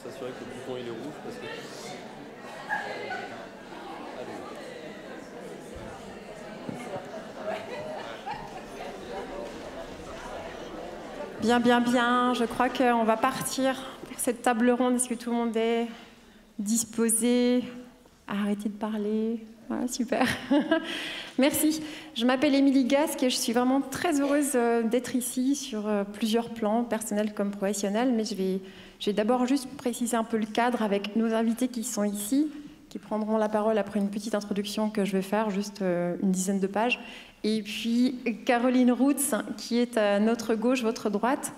s'assurer que le bouton il est rouge parce que... Bien, bien, bien. Je crois qu'on va partir pour cette table ronde. Est-ce que tout le monde est disposé à arrêter de parler? Voilà, super. Merci. Je m'appelle Émilie Gasque et je suis vraiment très heureuse d'être ici sur plusieurs plans, personnels comme professionnels. Mais je vais d'abord juste préciser un peu le cadre avec nos invités qui sont ici, qui prendront la parole après une petite introduction que je vais faire, juste une dizaine de pages. Et puis Caroline Roots, qui est à notre gauche, votre droite,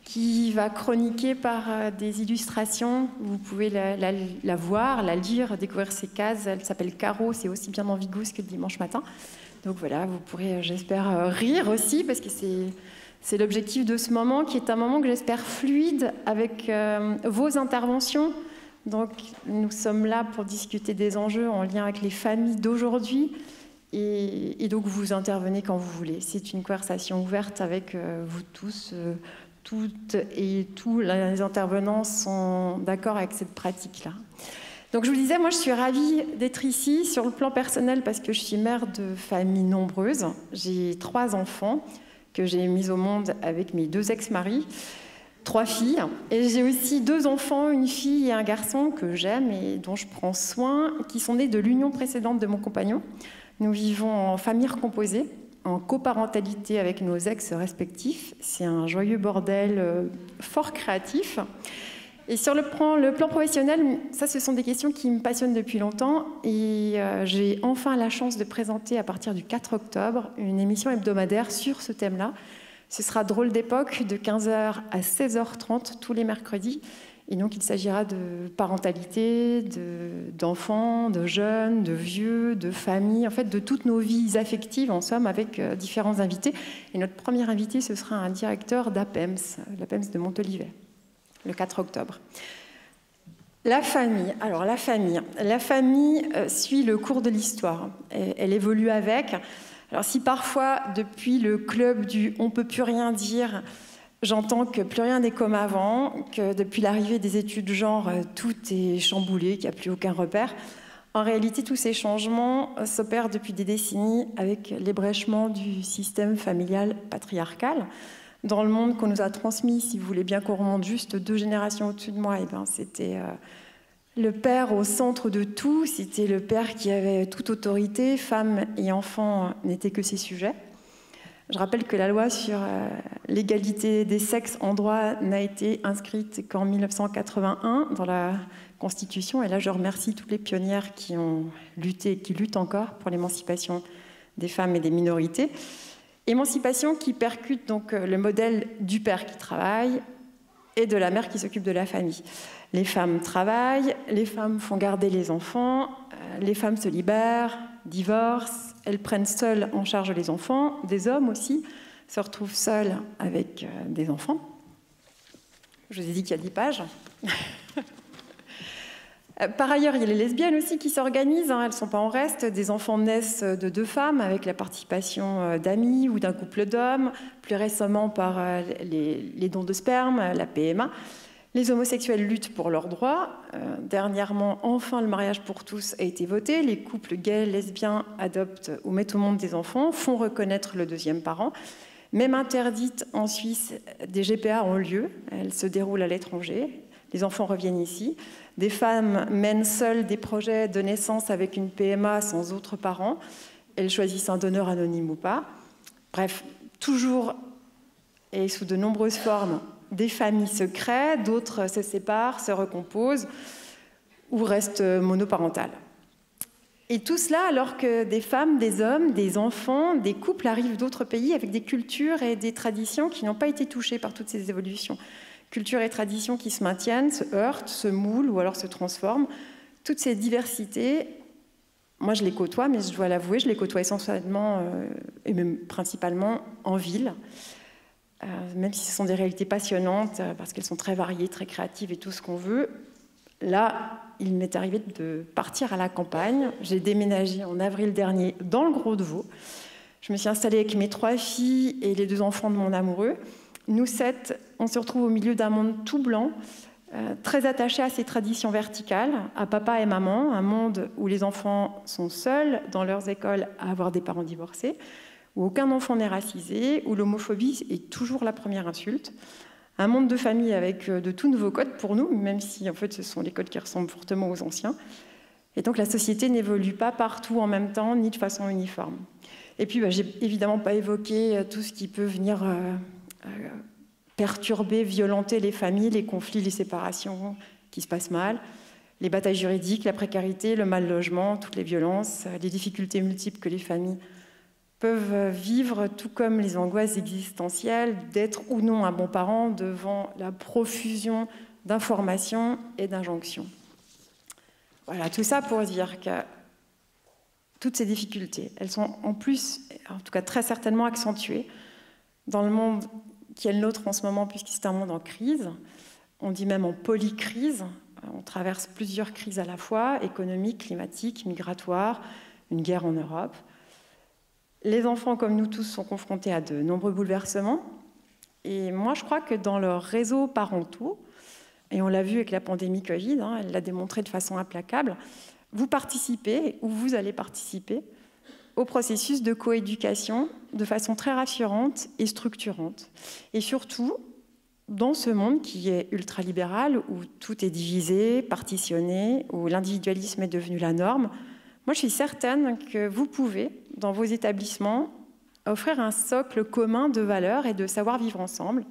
qui va chroniquer par des illustrations. Vous pouvez la voir, la lire, découvrir ses cases. Elle s'appelle Caro, c'est aussi bien dans Vigousse que dimanche matin. Donc voilà, vous pourrez, j'espère, rire aussi, parce que c'est l'objectif de ce moment, qui est un moment que j'espère fluide avec vos interventions. Donc nous sommes là pour discuter des enjeux en lien avec les familles d'aujourd'hui. Et donc vous intervenez quand vous voulez. C'est une conversation ouverte avec vous tous, toutes et tous les intervenants sont d'accord avec cette pratique-là. Donc je vous disais, moi je suis ravie d'être ici sur le plan personnel parce que je suis mère de familles nombreuses. J'ai 3 enfants que j'ai mis au monde avec mes 2 ex-maris, 3 filles. Et j'ai aussi 2 enfants, une fille et un garçon que j'aime et dont je prends soin, qui sont nés de l'union précédente de mon compagnon. Nous vivons en famille recomposée, en coparentalité avec nos ex respectifs. C'est un joyeux bordel fort créatif. Et sur le plan professionnel, ça, ce sont des questions qui me passionnent depuis longtemps. Et j'ai enfin la chance de présenter à partir du 4 octobre une émission hebdomadaire sur ce thème-là. Ce sera Drôle d'époque de 15h à 16h30 tous les mercredis. Et donc, il s'agira de parentalité, d'enfants, de jeunes, de vieux, de familles, en fait, de toutes nos vies affectives, en somme, avec différents invités. Et notre premier invité, ce sera un directeur d'APEMS, l'APEMS de Montolivet, le 4 octobre. La famille. Alors, la famille suit le cours de l'histoire. Elle évolue avec. Alors, si parfois, depuis le club du « on ne peut plus rien dire », j'entends que plus rien n'est comme avant, que depuis l'arrivée des études genre, tout est chamboulé, qu'il n'y a plus aucun repère. En réalité, tous ces changements s'opèrent depuis des décennies avec l'ébrèchement du système familial patriarcal. Dans le monde qu'on nous a transmis, si vous voulez bien qu'on remonte juste 2 générations au-dessus de moi, eh ben, c'était le père au centre de tout, c'était le père qui avait toute autorité, femmes et enfants n'étaient que ses sujets. Je rappelle que la loi sur l'égalité des sexes en droit n'a été inscrite qu'en 1981 dans la Constitution. Et là, je remercie toutes les pionnières qui ont lutté et qui luttent encore pour l'émancipation des femmes et des minorités. Émancipation qui percute donc le modèle du père qui travaille et de la mère qui s'occupe de la famille. Les femmes travaillent, les femmes font garder les enfants, les femmes se libèrent, divorcent, elles prennent seules en charge les enfants, des hommes aussi se retrouvent seuls avec des enfants. Je vous ai dit qu'il y a 10 pages. Par ailleurs, il y a les lesbiennes aussi qui s'organisent, elles ne sont pas en reste. Des enfants naissent de 2 femmes avec la participation d'amis ou d'un couple d'hommes, plus récemment par les dons de sperme, la PMA. Les homosexuels luttent pour leurs droits. Dernièrement, enfin, le mariage pour tous a été voté. Les couples gays, lesbiens adoptent ou mettent au monde des enfants, font reconnaître le 2e parent. Même interdites en Suisse, des GPA ont lieu. Elles se déroulent à l'étranger. Les enfants reviennent ici. Des femmes mènent seules des projets de naissance avec une PMA sans autres parents. Elles choisissent un donneur anonyme ou pas. Bref, toujours et sous de nombreuses formes, des familles se créent, d'autres se séparent, se recomposent ou restent monoparentales. Et tout cela alors que des femmes, des hommes, des enfants, des couples arrivent d'autres pays avec des cultures et des traditions qui n'ont pas été touchées par toutes ces évolutions. Cultures et traditions qui se maintiennent, se heurtent, se moulent ou alors se transforment. Toutes ces diversités, moi je les côtoie, mais je dois l'avouer, je les côtoie essentiellement et même principalement en ville. Même si ce sont des réalités passionnantes, parce qu'elles sont très variées, très créatives et tout ce qu'on veut. Là, il m'est arrivé de partir à la campagne. J'ai déménagé en avril dernier dans le Gros-de-Vaud. Je me suis installée avec mes 3 filles et les 2 enfants de mon amoureux. Nous 7, on se retrouve au milieu d'un monde tout blanc, très attaché à ses traditions verticales, à papa et maman, un monde où les enfants sont seuls dans leurs écoles à avoir des parents divorcés, où aucun enfant n'est racisé, où l'homophobie est toujours la première insulte. Un monde de famille avec de tout nouveaux codes pour nous, même si en fait ce sont les codes qui ressemblent fortement aux anciens. Et donc la société n'évolue pas partout en même temps, ni de façon uniforme. Et puis j'ai évidemment pas évoqué tout ce qui peut venir perturber, violenter les familles, les conflits, les séparations qui se passent mal, les batailles juridiques, la précarité, le mal logement, toutes les violences, les difficultés multiples que les familles peuvent vivre, tout comme les angoisses existentielles d'être ou non un bon parent devant la profusion d'informations et d'injonctions. Voilà, tout ça pour dire que toutes ces difficultés, elles sont en plus, en tout cas très certainement accentuées dans le monde qui est le nôtre en ce moment, puisque c'est un monde en crise. On dit même en polycrise. On traverse plusieurs crises à la fois, économiques, climatiques, migratoires, une guerre en Europe. Les enfants, comme nous tous, sont confrontés à de nombreux bouleversements. Et moi, je crois que dans leurs réseaux parentaux, et on l'a vu avec la pandémie Covid, elle l'a démontré de façon implacable, vous participez, ou vous allez participer, au processus de coéducation de façon très rassurante et structurante. Et surtout, dans ce monde qui est ultralibéral, où tout est divisé, partitionné, où l'individualisme est devenu la norme, moi, je suis certaine que vous pouvez, dans vos établissements, offrir un socle commun de valeurs et de savoir vivre ensemble,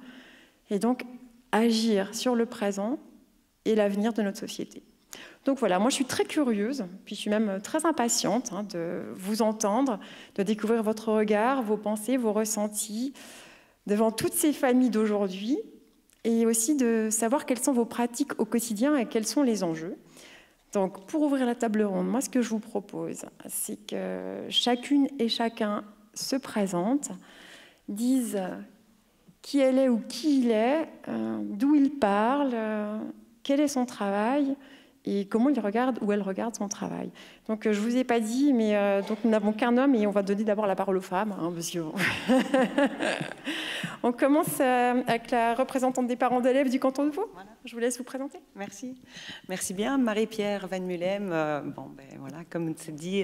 et donc agir sur le présent et l'avenir de notre société. Donc voilà, moi je suis très curieuse, puis je suis même très impatiente de vous entendre, de découvrir votre regard, vos pensées, vos ressentis devant toutes ces familles d'aujourd'hui, et aussi de savoir quelles sont vos pratiques au quotidien et quels sont les enjeux. Donc, pour ouvrir la table ronde, moi, ce que je vous propose, c'est que chacune et chacun se présente, dise qui elle est ou qui il est, d'où il parle, quel est son travail et comment il regarde ou elle regarde son travail. Donc, je ne vous ai pas dit, mais donc, nous n'avons qu'un homme et on va donner d'abord la parole aux femmes, parce que... On commence avec la représentante des parents d'élèves du canton de Vaud. Voilà. Je vous laisse vous présenter. Merci. Merci bien. Marie-Pierre Van Mulhem. Voilà, comme c'est dit,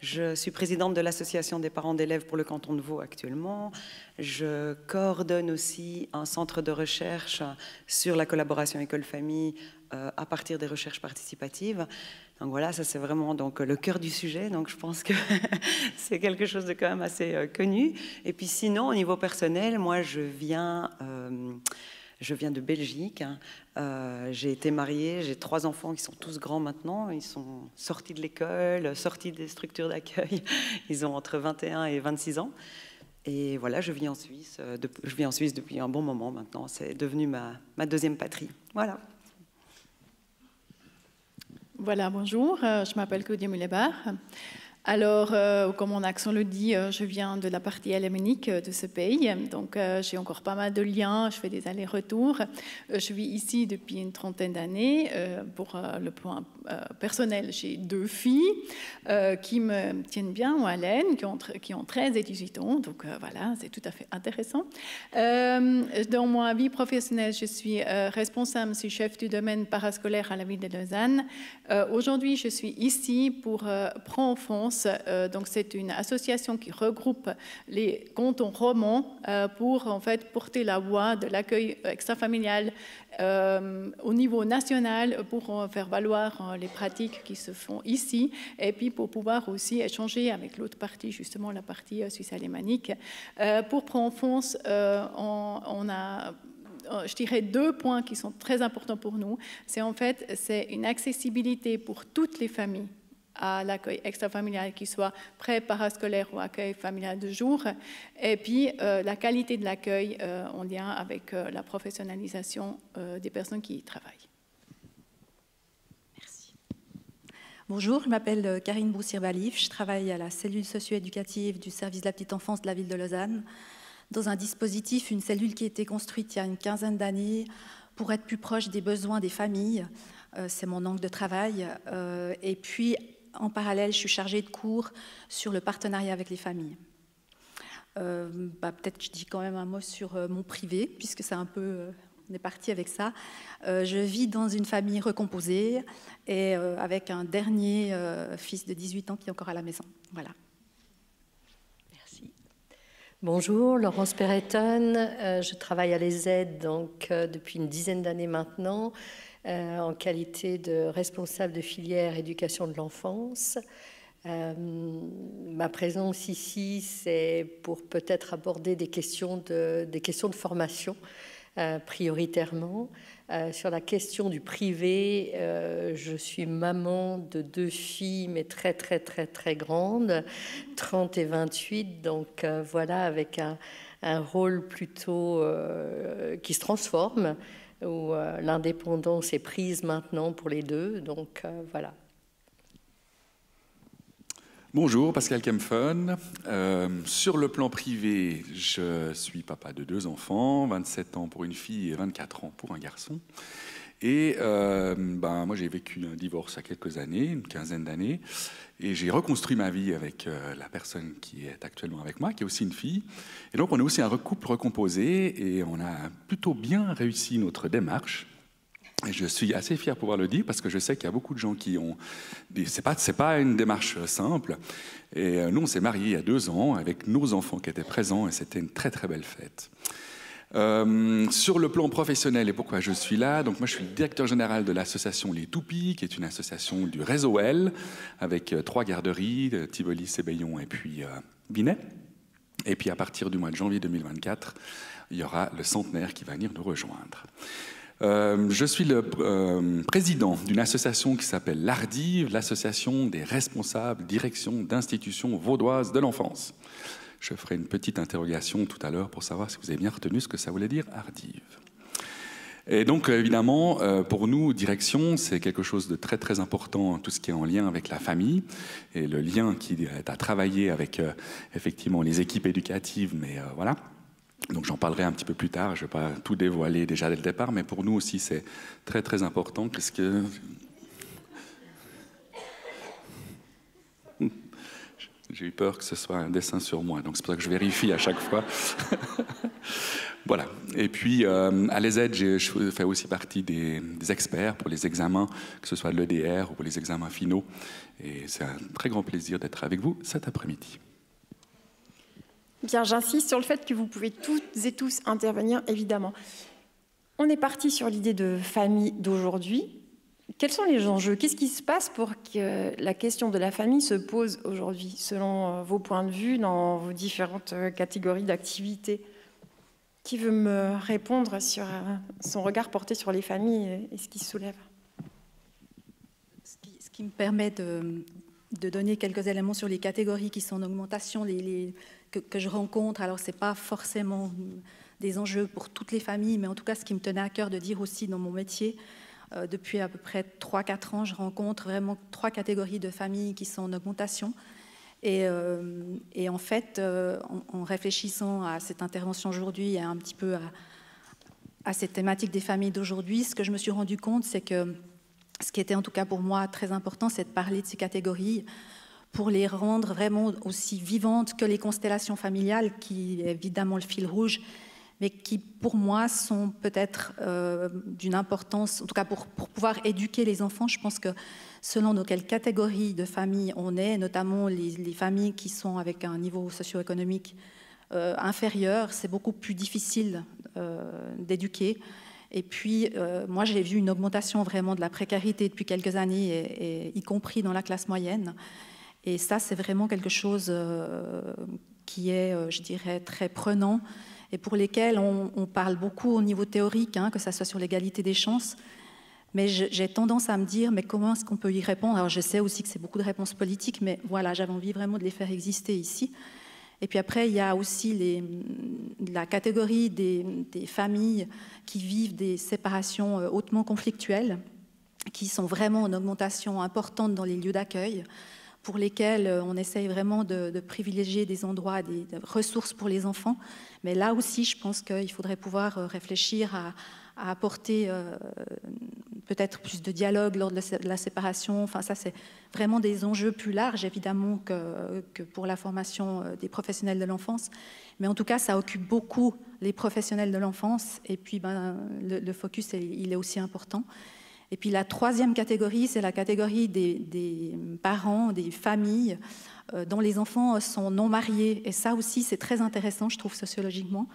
je suis présidente de l'association des parents d'élèves pour le canton de Vaud actuellement. Je coordonne aussi un centre de recherche sur la collaboration école-famille à partir des recherches participatives. Donc voilà, ça c'est vraiment donc, le cœur du sujet, donc je pense que c'est quelque chose de quand même assez connu. Et puis sinon, au niveau personnel, moi je viens de Belgique. J'ai été mariée, j'ai 3 enfants qui sont tous grands maintenant. Ils sont sortis de l'école, sortis des structures d'accueil. Ils ont entre 21 et 26 ans. Et voilà, je vis en Suisse. Je vis en Suisse depuis un bon moment maintenant. C'est devenu ma deuxième patrie. Voilà. Voilà, bonjour, je m'appelle Claudia Mullebar. Alors, comme mon accent le dit, je viens de la partie alémanique de ce pays, donc j'ai encore pas mal de liens, je fais des allers-retours. Je vis ici depuis une trentaine d'années. Pour le point personnel, j'ai 2 filles qui me tiennent bien en haleine, qui ont 13 et 18 ans, donc voilà, c'est tout à fait intéressant. Dans ma vie professionnelle, je suis responsable, je suis chef du domaine parascolaire à la ville de Lausanne. Aujourd'hui, je suis ici pour Pro-Enfance. Donc c'est une association qui regroupe les cantons romans pour en fait porter la voix de l'accueil extrafamilial au niveau national pour faire valoir les pratiques qui se font ici et puis pour pouvoir aussi échanger avec l'autre partie, justement la partie suisse alémanique. Pour Pro-Enfance, on a je dirais 2 points qui sont très importants pour nous. C'est une accessibilité pour toutes les familles à l'accueil extrafamilial, qui soit pré-parascolaire ou accueil familial de jour, et puis la qualité de l'accueil en lien avec la professionnalisation des personnes qui y travaillent. Merci. Bonjour, je m'appelle Karine Broussier-Balif, je travaille à la cellule socio-éducative du service de la petite enfance de la ville de Lausanne, dans un dispositif, une cellule qui a été construite il y a une quinzaine d'années pour être plus proche des besoins des familles. C'est mon angle de travail. Et puis, en parallèle, je suis chargée de cours sur le partenariat avec les familles. Peut-être que je dis quand même un mot sur mon privé, puisque c'est un peu on est parti avec ça. Je vis dans une famille recomposée et avec un dernier fils de 18 ans qui est encore à la maison. Voilà. Merci. Bonjour, Laurence Perretton. Je travaille à l'EZ depuis une dizaine d'années maintenant en qualité de responsable de filière éducation de l'enfance. Ma présence ici, c'est pour peut-être aborder des questions de formation prioritairement. Sur la question du privé, je suis maman de 2 filles, mais très grandes, 30 et 28, donc voilà, avec un rôle plutôt qui se transforme, où l'indépendance est prise maintenant pour les deux, donc voilà. Bonjour, Pascal Kempfen. Sur le plan privé, je suis papa de 2 enfants, 27 ans pour une fille et 24 ans pour un garçon. Et moi, j'ai vécu un divorce il y a quelques années, une quinzaine d'années, et j'ai reconstruit ma vie avec la personne qui est actuellement avec moi, qui est aussi une fille. Et donc, on est aussi un couple recomposé, et on a plutôt bien réussi notre démarche. Et je suis assez fier de pouvoir le dire parce que je sais qu'il y a beaucoup de gens qui ont... C'est pas une démarche simple. Et nous, on s'est mariés il y a 2 ans avec nos enfants qui étaient présents et c'était une très belle fête. Sur le plan professionnel et pourquoi je suis là, donc moi je suis le directeur général de l'association Les Toupies, qui est une association du réseau L, avec 3 garderies, Tivoli, Sébeillon et puis Binet. Et puis à partir du mois de janvier 2024, il y aura le centenaire qui va venir nous rejoindre. Je suis le président d'une association qui s'appelle l'ARDIV, l'association des responsables direction d'institutions vaudoises de l'enfance. Je ferai une petite interrogation tout à l'heure pour savoir si vous avez bien retenu ce que ça voulait dire ARDIV. Et donc évidemment, pour nous, direction, c'est quelque chose de très important, tout ce qui est en lien avec la famille, et le lien qui est à travailler avec effectivement les équipes éducatives, mais voilà. Donc j'en parlerai un petit peu plus tard, je ne vais pas tout dévoiler déjà dès le départ, mais pour nous aussi c'est très important. Qu'est-ce que... J'ai eu peur que ce soit un dessin sur moi, donc c'est pour ça que je vérifie à chaque fois. Voilà. Et puis à l'EZ, je fais aussi partie des experts pour les examens, que ce soit de l'EDR ou pour les examens finaux. Et c'est un très grand plaisir d'être avec vous cet après-midi. Bien, j'insiste sur le fait que vous pouvez toutes et tous intervenir, évidemment. On est parti sur l'idée de famille d'aujourd'hui. Quels sont les enjeux? Qu'est-ce qui se passe pour que la question de la famille se pose aujourd'hui, selon vos points de vue, dans vos différentes catégories d'activités? Qui veut me répondre sur son regard porté sur les familles et ce qui se soulève? Ce qui me permet de donner quelques éléments sur les catégories qui sont en augmentation, que je rencontre. Alors, ce n'est pas forcément des enjeux pour toutes les familles, mais en tout cas, ce qui me tenait à cœur de dire aussi dans mon métier, depuis à peu près 3-4 ans, je rencontre vraiment 3 catégories de familles qui sont en augmentation. Et en fait, en réfléchissant à cette intervention aujourd'hui et un petit peu à cette thématique des familles d'aujourd'hui, ce que je me suis rendu compte, c'est que ce qui était en tout cas pour moi très important, c'est de parler de ces catégories pour les rendre vraiment aussi vivantes que les constellations familiales, qui est évidemment le fil rouge, mais qui pour moi sont peut-être d'une importance, en tout cas pour pouvoir éduquer les enfants. Je pense que selon dans quelle catégorie de famille on est, notamment les familles qui sont avec un niveau socio-économique inférieur, c'est beaucoup plus difficile d'éduquer. Et puis, moi, j'ai vu une augmentation vraiment de la précarité depuis quelques années, et y compris dans la classe moyenne. Et ça, c'est vraiment quelque chose qui est, je dirais, très prenant et pour lesquels on parle beaucoup au niveau théorique, hein, que ça soit sur l'égalité des chances. Mais j'ai tendance à me dire, mais comment est-ce qu'on peut y répondre? Alors, je sais aussi que c'est beaucoup de réponses politiques, mais voilà, j'avais envie vraiment de les faire exister ici. Et puis après, il y a aussi la catégorie des familles qui vivent des séparations hautement conflictuelles, qui sont vraiment en augmentation importante dans les lieux d'accueil, pour lesquels on essaye vraiment de privilégier des endroits, des ressources pour les enfants. Mais là aussi, je pense qu'il faudrait pouvoir réfléchir à apporter peut-être plus de dialogue lors de la séparation. Enfin, ça, c'est vraiment des enjeux plus larges, évidemment, que pour la formation des professionnels de l'enfance. Mais en tout cas, ça occupe beaucoup les professionnels de l'enfance. Et puis, le focus, il est aussi important. Et puis, la troisième catégorie, c'est la catégorie des parents, des familles dont les enfants sont non mariés. Et ça aussi, c'est très intéressant, je trouve, sociologiquement.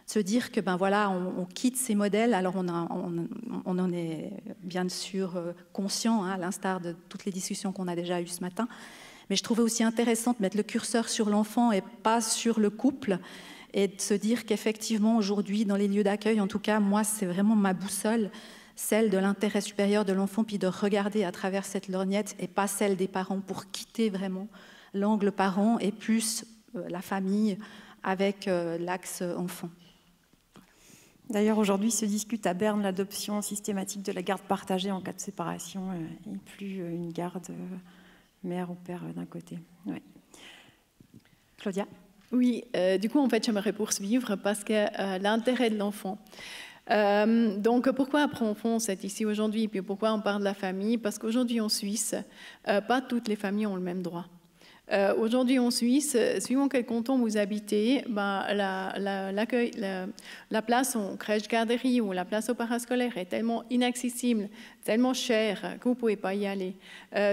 Se dire que voilà, on quitte ces modèles. Alors on en est bien sûr conscient, à l'instar de toutes les discussions qu'on a déjà eues ce matin. Mais je trouvais aussi intéressant de mettre le curseur sur l'enfant et pas sur le couple, et de se dire qu'effectivement aujourd'hui, dans les lieux d'accueil, en tout cas, moi, c'est vraiment ma boussole, celle de l'intérêt supérieur de l'enfant, puis de regarder à travers cette lorgnette et pas celle des parents, pour quitter vraiment l'angle parent et plus la famille avec l'axe enfant. D'ailleurs, aujourd'hui, se discute à Berne l'adoption systématique de la garde partagée en cas de séparation et plus une garde mère ou père d'un côté. Ouais. Claudia ? Oui, du coup, en fait, j'aimerais poursuivre parce que l'intérêt de l'enfant. Donc, pourquoi Pro-Enfant c'est ici aujourd'hui, puis pourquoi on parle de la famille? Parce qu'aujourd'hui, en Suisse, pas toutes les familles ont le même droit. Aujourd'hui en Suisse, suivant quel canton vous habitez, la place en crèche-garderie ou la place au parascolaire est tellement inaccessible, tellement chère que vous ne pouvez pas y aller.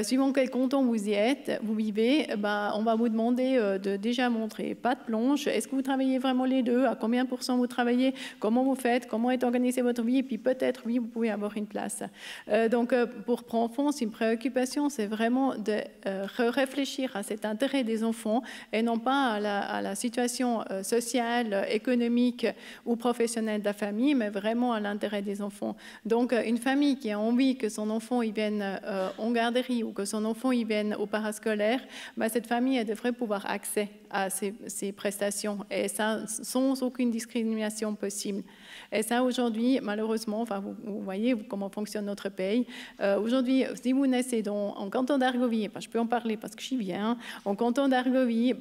Suivant quel canton vous y êtes, vous vivez, on va vous demander de déjà montrer patte blanche. Est-ce que vous travaillez vraiment les deux? À combien % vous travaillez? Comment vous faites? Comment est organisée votre vie? Et puis peut-être, oui, vous pouvez avoir une place. Donc pour Pro-Enfant, une préoccupation, c'est vraiment de réfléchir à cet intérêt des enfants et non pas à la situation sociale, économique ou professionnelle de la famille, mais vraiment à l'intérêt des enfants. Donc une famille qui a envie que son enfant il vienne en garderie ou que son enfant il vienne au parascolaire, cette famille elle devrait pouvoir accès à ces prestations et ça sans aucune discrimination possible. Et ça aujourd'hui, malheureusement, vous voyez comment fonctionne notre pays. Aujourd'hui, si vous naissez en canton d'Argovie, je peux en parler parce que j'y viens, en canton d'Argovie,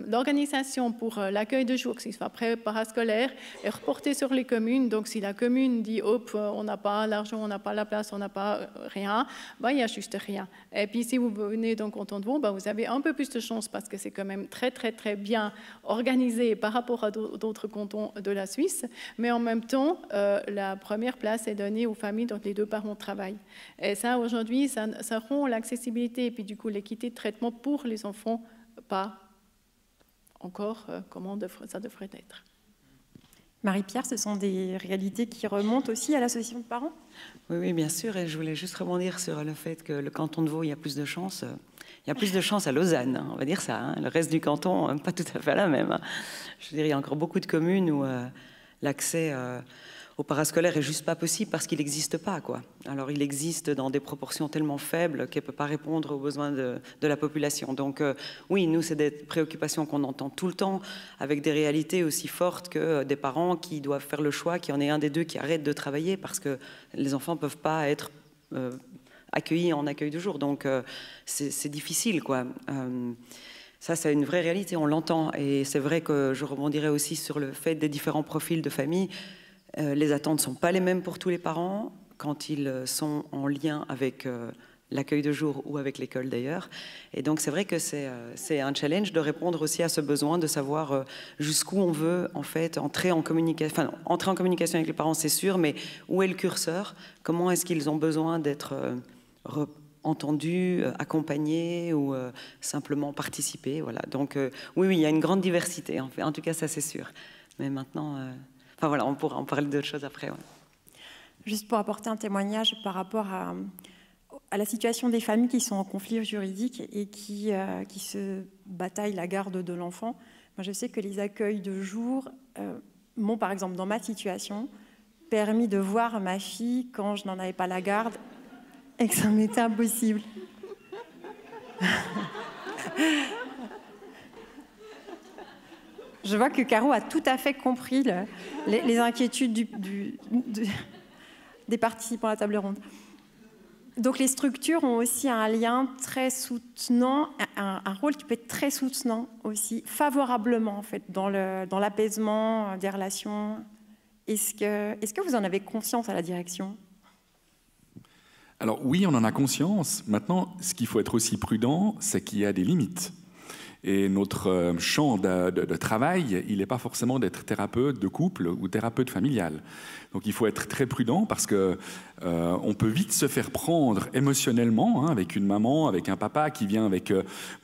l'organisation pour l'accueil de jour, que ce soit pré-parascolaire, est reportée sur les communes. Donc si la commune dit hop, on n'a pas l'argent, on n'a pas la place, on n'a pas rien, il n'y a juste rien. Et puis si vous venez dans le canton de Vaud, vous avez un peu plus de chance parce que c'est quand même très très très bien organisé par rapport à d'autres cantons de la Suisse. Mais en même temps, la première place est donnée aux familles dont les deux parents travaillent. Et ça, aujourd'hui, ça rend l'accessibilité et puis du coup l'équité de traitement pour les enfants pas encore comment ça devrait être. Marie-Pierre, ce sont des réalités qui remontent aussi à l'association de parents? Oui, bien sûr. Et je voulais juste rebondir sur le fait que le canton de Vaud, il y a plus de chance. Il y a plus de chance à Lausanne, on va dire ça. Le reste du canton, pas tout à fait la même. Je veux dire, il y a encore beaucoup de communes où l'accès au parascolaire est juste pas possible parce qu'il n'existe pas, quoi. Alors, il existe dans des proportions tellement faibles qu'elle ne peut pas répondre aux besoins de la population. Donc, oui, nous, c'est des préoccupations qu'on entend tout le temps, avec des réalités aussi fortes que des parents qui doivent faire le choix qu'il y en ait un des deux qui arrête de travailler parce que les enfants ne peuvent pas être accueillis en accueil de jour. Donc, c'est difficile, quoi. Ça, c'est une vraie réalité, on l'entend. Et c'est vrai que je rebondirais aussi sur le fait des différents profils de famille. Les attentes ne sont pas les mêmes pour tous les parents quand ils sont en lien avec l'accueil de jour ou avec l'école d'ailleurs. Et donc c'est vrai que c'est un challenge de répondre aussi à ce besoin de savoir jusqu'où on veut en fait entrer en communication avec les parents, c'est sûr, mais où est le curseur? Comment est-ce qu'ils ont besoin d'être entendus, accompagnés ou simplement participer? Voilà. Donc oui, il y a une grande diversité. En tout cas, ça c'est sûr. Mais maintenant... Enfin voilà, on pourra en parler d'autres choses après. Ouais. Juste pour apporter un témoignage par rapport à la situation des familles qui sont en conflit juridique et qui se bataillent la garde de l'enfant. Moi, je sais que les accueils de jour m'ont, par exemple, dans ma situation, permis de voir ma fille quand je n'en avais pas la garde et que ça m'était impossible. Je vois que Caro a tout à fait compris les inquiétudes des participants à la table ronde. Donc les structures ont aussi un lien très soutenant, un rôle qui peut être très soutenant aussi, favorablement en fait, dans l'apaisement des relations. Est-ce que vous en avez conscience à la direction? Alors oui, on en a conscience. Maintenant, ce qu'il faut être aussi prudent, c'est qu'il y a des limites. Et notre champ de travail, il n'est pas forcément d'être thérapeute de couple ou thérapeute familial. Donc il faut être très prudent parce que on peut vite se faire prendre émotionnellement, hein, avec une maman, avec un papa qui vient avec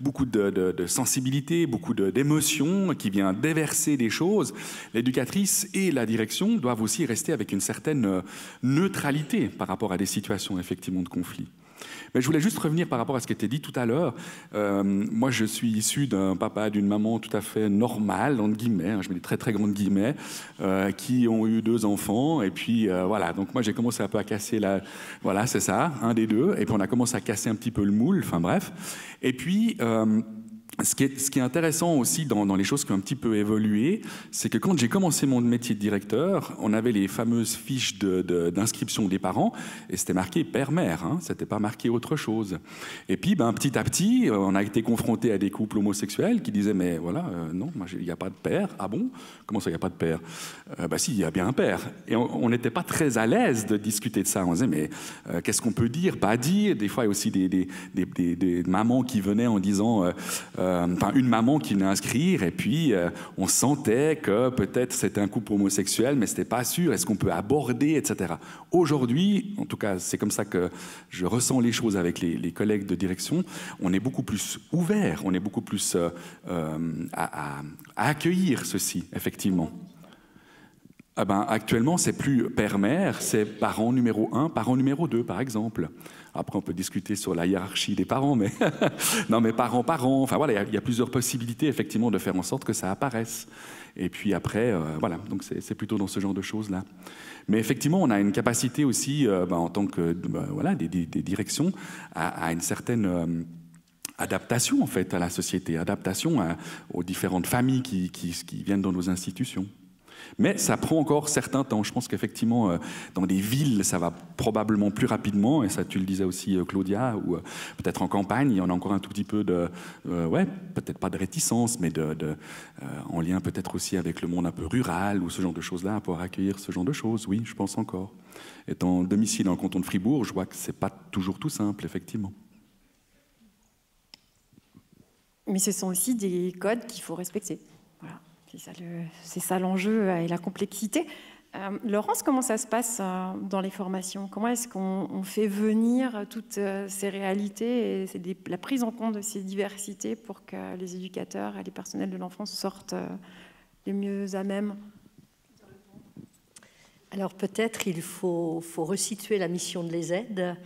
beaucoup de sensibilité, beaucoup d'émotions, qui vient déverser des choses. L'éducatrice et la direction doivent aussi rester avec une certaine neutralité par rapport à des situations effectivement de conflit. Mais je voulais juste revenir par rapport à ce qui était dit tout à l'heure. Moi, je suis issu d'un papa, d'une maman tout à fait normale, entre guillemets, hein, je mets des très très grandes guillemets, qui ont eu 2 enfants. Et puis voilà, donc moi j'ai commencé un peu à casser la... Voilà, c'est ça, un des 2. Et puis on a commencé à casser un petit peu le moule, enfin bref. Et puis... Ce qui est intéressant aussi dans les choses qui ont un petit peu évolué, c'est que quand j'ai commencé mon métier de directeur, on avait les fameuses fiches d'inscription des parents, et c'était marqué père-mère, hein, c'était pas marqué autre chose. Et puis, petit à petit, on a été confronté à des couples homosexuels qui disaient, mais voilà, non, il n'y a pas de père. Ah bon? Comment ça, il n'y a pas de père? Si, il y a bien un père. Et on n'était pas très à l'aise de discuter de ça. On disait, mais qu'est-ce qu'on peut dire, pas dire? Des fois, il y a aussi des mamans qui venaient en disant... une maman qui venait inscrire et puis on sentait que peut-être c'était un couple homosexuel mais c'était pas sûr, est-ce qu'on peut aborder, etc. Aujourd'hui, en tout cas c'est comme ça que je ressens les choses avec les collègues de direction, on est beaucoup plus ouvert, on est beaucoup plus à accueillir ceci, effectivement. Actuellement, c'est plus père-mère, c'est parent numéro 1, parent numéro 2, par exemple. Après, on peut discuter sur la hiérarchie des parents, mais non, mais parents. Enfin voilà, il y a plusieurs possibilités, effectivement, de faire en sorte que ça apparaisse. Et puis après, voilà, donc c'est plutôt dans ce genre de choses-là. Mais effectivement, on a une capacité aussi, en tant que des directions, à une certaine... adaptation, en fait, à la société, adaptation aux différentes familles qui viennent dans nos institutions. Mais ça prend encore certains temps. Je pense qu'effectivement, dans des villes, ça va probablement plus rapidement. Et ça, tu le disais aussi, Claudia, ou peut-être en campagne, il y en a encore un tout petit peu de... peut-être pas de réticence, mais en lien peut-être aussi avec le monde un peu rural, ou ce genre de choses-là, à pouvoir accueillir ce genre de choses. Oui, je pense encore. Étant domicile dans le canton de Fribourg, je vois que c'est pas toujours tout simple, effectivement. Mais ce sont aussi des codes qu'il faut respecter. Voilà. C'est ça l'enjeu et la complexité. Laurence, comment ça se passe dans les formations? Comment est-ce qu'on fait venir toutes ces réalités et la prise en compte de ces diversités pour que les éducateurs et les personnels de l'enfance sortent les mieux à même? Alors peut-être il faut resituer la mission de l'ESED.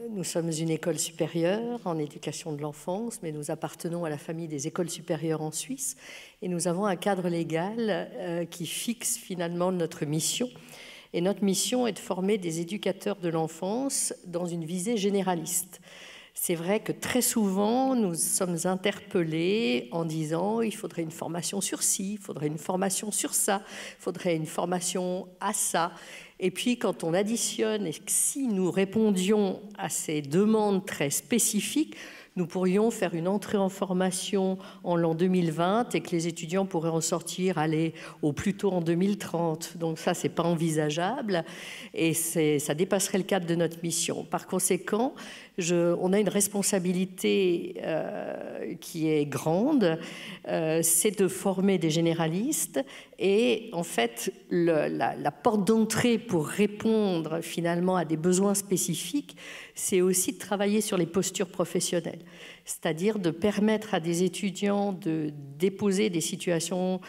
Nous sommes une école supérieure en éducation de l'enfance, mais nous appartenons à la famille des écoles supérieures en Suisse et nous avons un cadre légal qui fixe finalement notre mission. Et notre mission est de former des éducateurs de l'enfance dans une visée généraliste. C'est vrai que très souvent, nous sommes interpellés en disant il faudrait une formation sur ci, il faudrait une formation sur ça, il faudrait une formation à ça. Et puis, quand on additionne, et si nous répondions à ces demandes très spécifiques, nous pourrions faire une entrée en formation en l'an 2020 et que les étudiants pourraient en sortir, aller au plus tôt en 2030. Donc ça, c'est pas envisageable et ça dépasserait le cadre de notre mission. Par conséquent, on a une responsabilité qui est grande, c'est de former des généralistes et en fait, la porte d'entrée pour répondre finalement à des besoins spécifiques, c'est aussi de travailler sur les postures professionnelles, c'est-à-dire de permettre à des étudiants de déposer des situations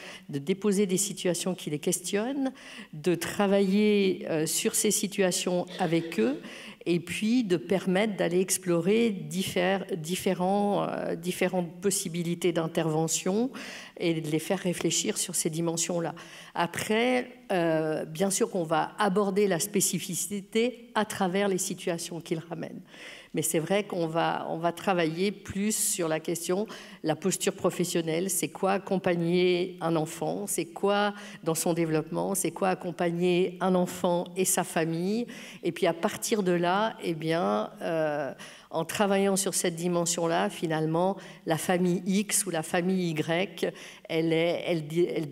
qui les questionnent, de travailler sur ces situations avec eux et puis de permettre d'aller explorer différentes possibilités d'intervention et de les faire réfléchir sur ces dimensions-là. Après, bien sûr qu'on va aborder la spécificité à travers les situations qu'ils ramènent. Mais c'est vrai qu'on va travailler plus sur la question, la posture professionnelle, c'est quoi accompagner un enfant, c'est quoi dans son développement, c'est quoi accompagner un enfant et sa famille. Et puis à partir de là, eh bien, en travaillant sur cette dimension-là, finalement, la famille X ou la famille Y, elle est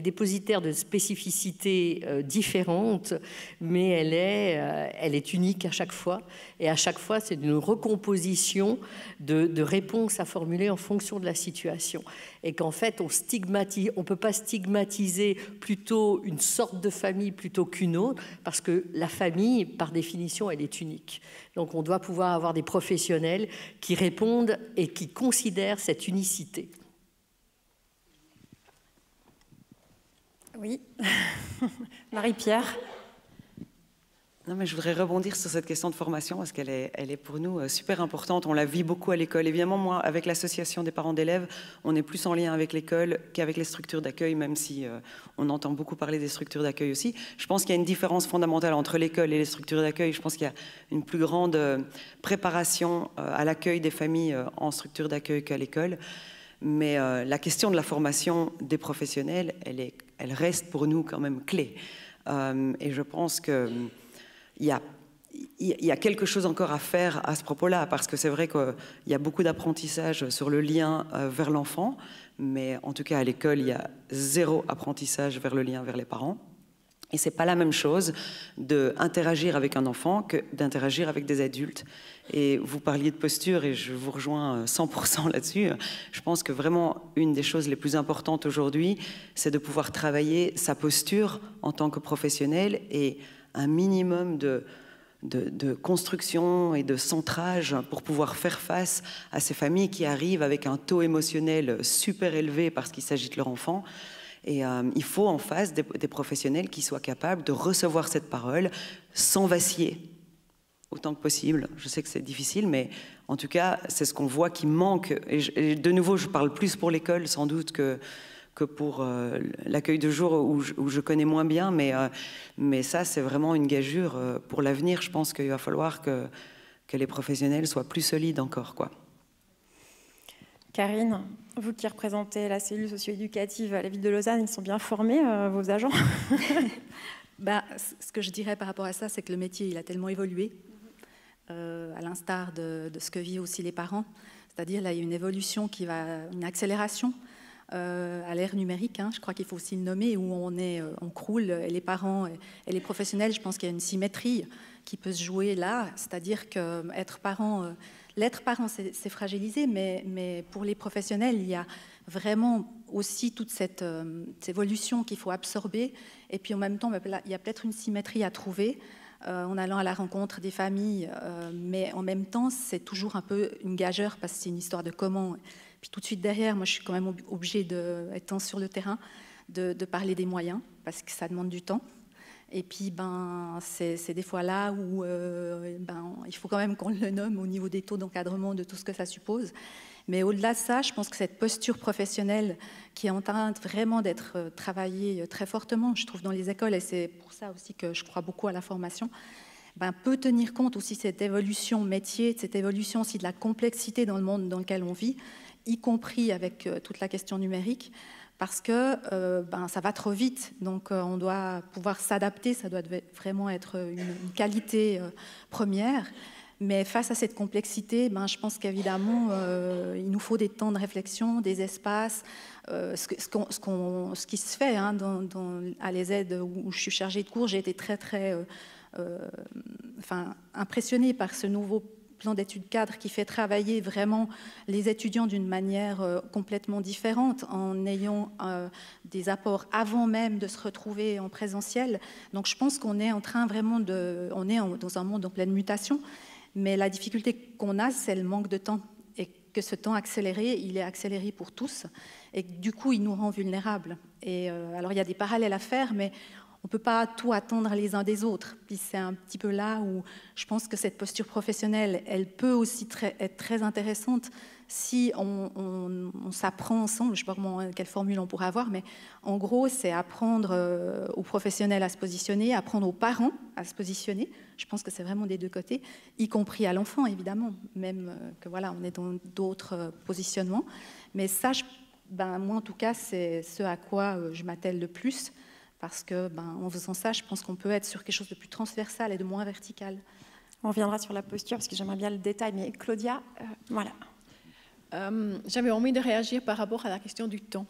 dépositaire de spécificités différentes, mais elle est unique à chaque fois. Et à chaque fois, c'est une recomposition de réponses à formuler en fonction de la situation. Et qu'en fait, on ne peut pas stigmatiser plutôt une sorte de famille plutôt qu'une autre, parce que la famille, par définition, elle est unique. Donc on doit pouvoir avoir des professionnels qui répondent et qui considèrent cette unicité. Oui. Marie-Pierre. Non, mais je voudrais rebondir sur cette question de formation parce qu'elle est pour nous super importante. On la vit beaucoup à l'école. Évidemment, moi, avec l'association des parents d'élèves, on est plus en lien avec l'école qu'avec les structures d'accueil, même si on entend beaucoup parler des structures d'accueil aussi. Je pense qu'il y a une différence fondamentale entre l'école et les structures d'accueil. Je pense qu'il y a une plus grande préparation à l'accueil des familles en structure d'accueil qu'à l'école. Mais la question de la formation des professionnels, elle reste pour nous quand même clé. Et je pense que il y a quelque chose encore à faire à ce propos-là, parce que c'est vrai qu'il y a beaucoup d'apprentissage sur le lien vers l'enfant, mais en tout cas à l'école, il y a zéro apprentissage vers le lien vers les parents. Et c'est pas la même chose d'interagir avec un enfant que d'interagir avec des adultes. Et vous parliez de posture, et je vous rejoins 100% là-dessus. Je pense que vraiment, une des choses les plus importantes aujourd'hui, c'est de pouvoir travailler sa posture en tant que professionnel et un minimum de construction et de centrage pour pouvoir faire face à ces familles qui arrivent avec un taux émotionnel super élevé parce qu'il s'agit de leur enfant. Et il faut en face des professionnels qui soient capables de recevoir cette parole sans vaciller autant que possible. Je sais que c'est difficile, mais en tout cas, c'est ce qu'on voit qui manque. Et de nouveau, je parle plus pour l'école sans doute que pour l'accueil de jour où je connais moins bien, mais ça, c'est vraiment une gageure pour l'avenir. Je pense qu'il va falloir que les professionnels soient plus solides encore, quoi. Karine, vous qui représentez la cellule socio-éducative à la ville de Lausanne, ils sont bien formés, vos agents? Ce que je dirais par rapport à ça, c'est que le métier il a tellement évolué, à l'instar de ce que vivent aussi les parents. C'est-à-dire là, il y a une évolution une accélération à l'ère numérique. Je crois qu'il faut aussi le nommer, où on croule, et les parents et les professionnels. Je pense qu'il y a une symétrie qui peut se jouer là. C'est-à-dire qu'être parent... L'être parent, c'est fragilisé, mais pour les professionnels, il y a vraiment aussi toute cette évolution qu'il faut absorber. Et puis en même temps, il y a peut-être une symétrie à trouver en allant à la rencontre des familles. Mais en même temps, c'est toujours un peu une gageure parce que c'est une histoire de comment. Puis tout de suite derrière, moi, je suis quand même obligée, étant sur le terrain, de parler des moyens parce que ça demande du temps. Et puis, c'est des fois là où il faut quand même qu'on le nomme au niveau des taux d'encadrement, de tout ce que ça suppose. Mais au-delà de ça, je pense que cette posture professionnelle qui est en train vraiment d'être travaillée très fortement, je trouve, dans les écoles, et c'est pour ça aussi que je crois beaucoup à la formation, peut tenir compte aussi de cette évolution métier, de cette évolution aussi de la complexité dans le monde dans lequel on vit, y compris avec toute la question numérique. Parce que ça va trop vite, donc on doit pouvoir s'adapter, ça doit vraiment être une qualité première. Mais face à cette complexité, je pense qu'évidemment, il nous faut des temps de réflexion, des espaces, ce qui se fait à l'ESED où je suis chargée de cours. J'ai été très, très impressionnée par ce nouveau plan d'études cadre qui fait travailler vraiment les étudiants d'une manière complètement différente en ayant des apports avant même de se retrouver en présentiel. Donc je pense qu'on est en train vraiment dans un monde en pleine mutation, mais la difficulté qu'on a, c'est le manque de temps et que ce temps accéléré, il est accéléré pour tous et du coup, il nous rend vulnérables. Et alors, il y a des parallèles à faire, mais on ne peut pas tout attendre les uns des autres. Puis c'est un petit peu là où je pense que cette posture professionnelle, elle peut aussi être très intéressante si on s'apprend ensemble. Je ne sais pas quelle formule on pourrait avoir, mais en gros, c'est apprendre aux professionnels à se positionner, apprendre aux parents à se positionner. Je pense que c'est vraiment des deux côtés, y compris à l'enfant, évidemment, même que voilà, on est dans d'autres positionnements. Mais ça, moi, en tout cas, c'est ce à quoi je m'attelle le plus. Parce que, en faisant ça, je pense qu'on peut être sur quelque chose de plus transversal et de moins vertical. On reviendra sur la posture parce que j'aimerais bien le détail, mais Claudia, voilà. J'avais envie de réagir par rapport à la question du temps.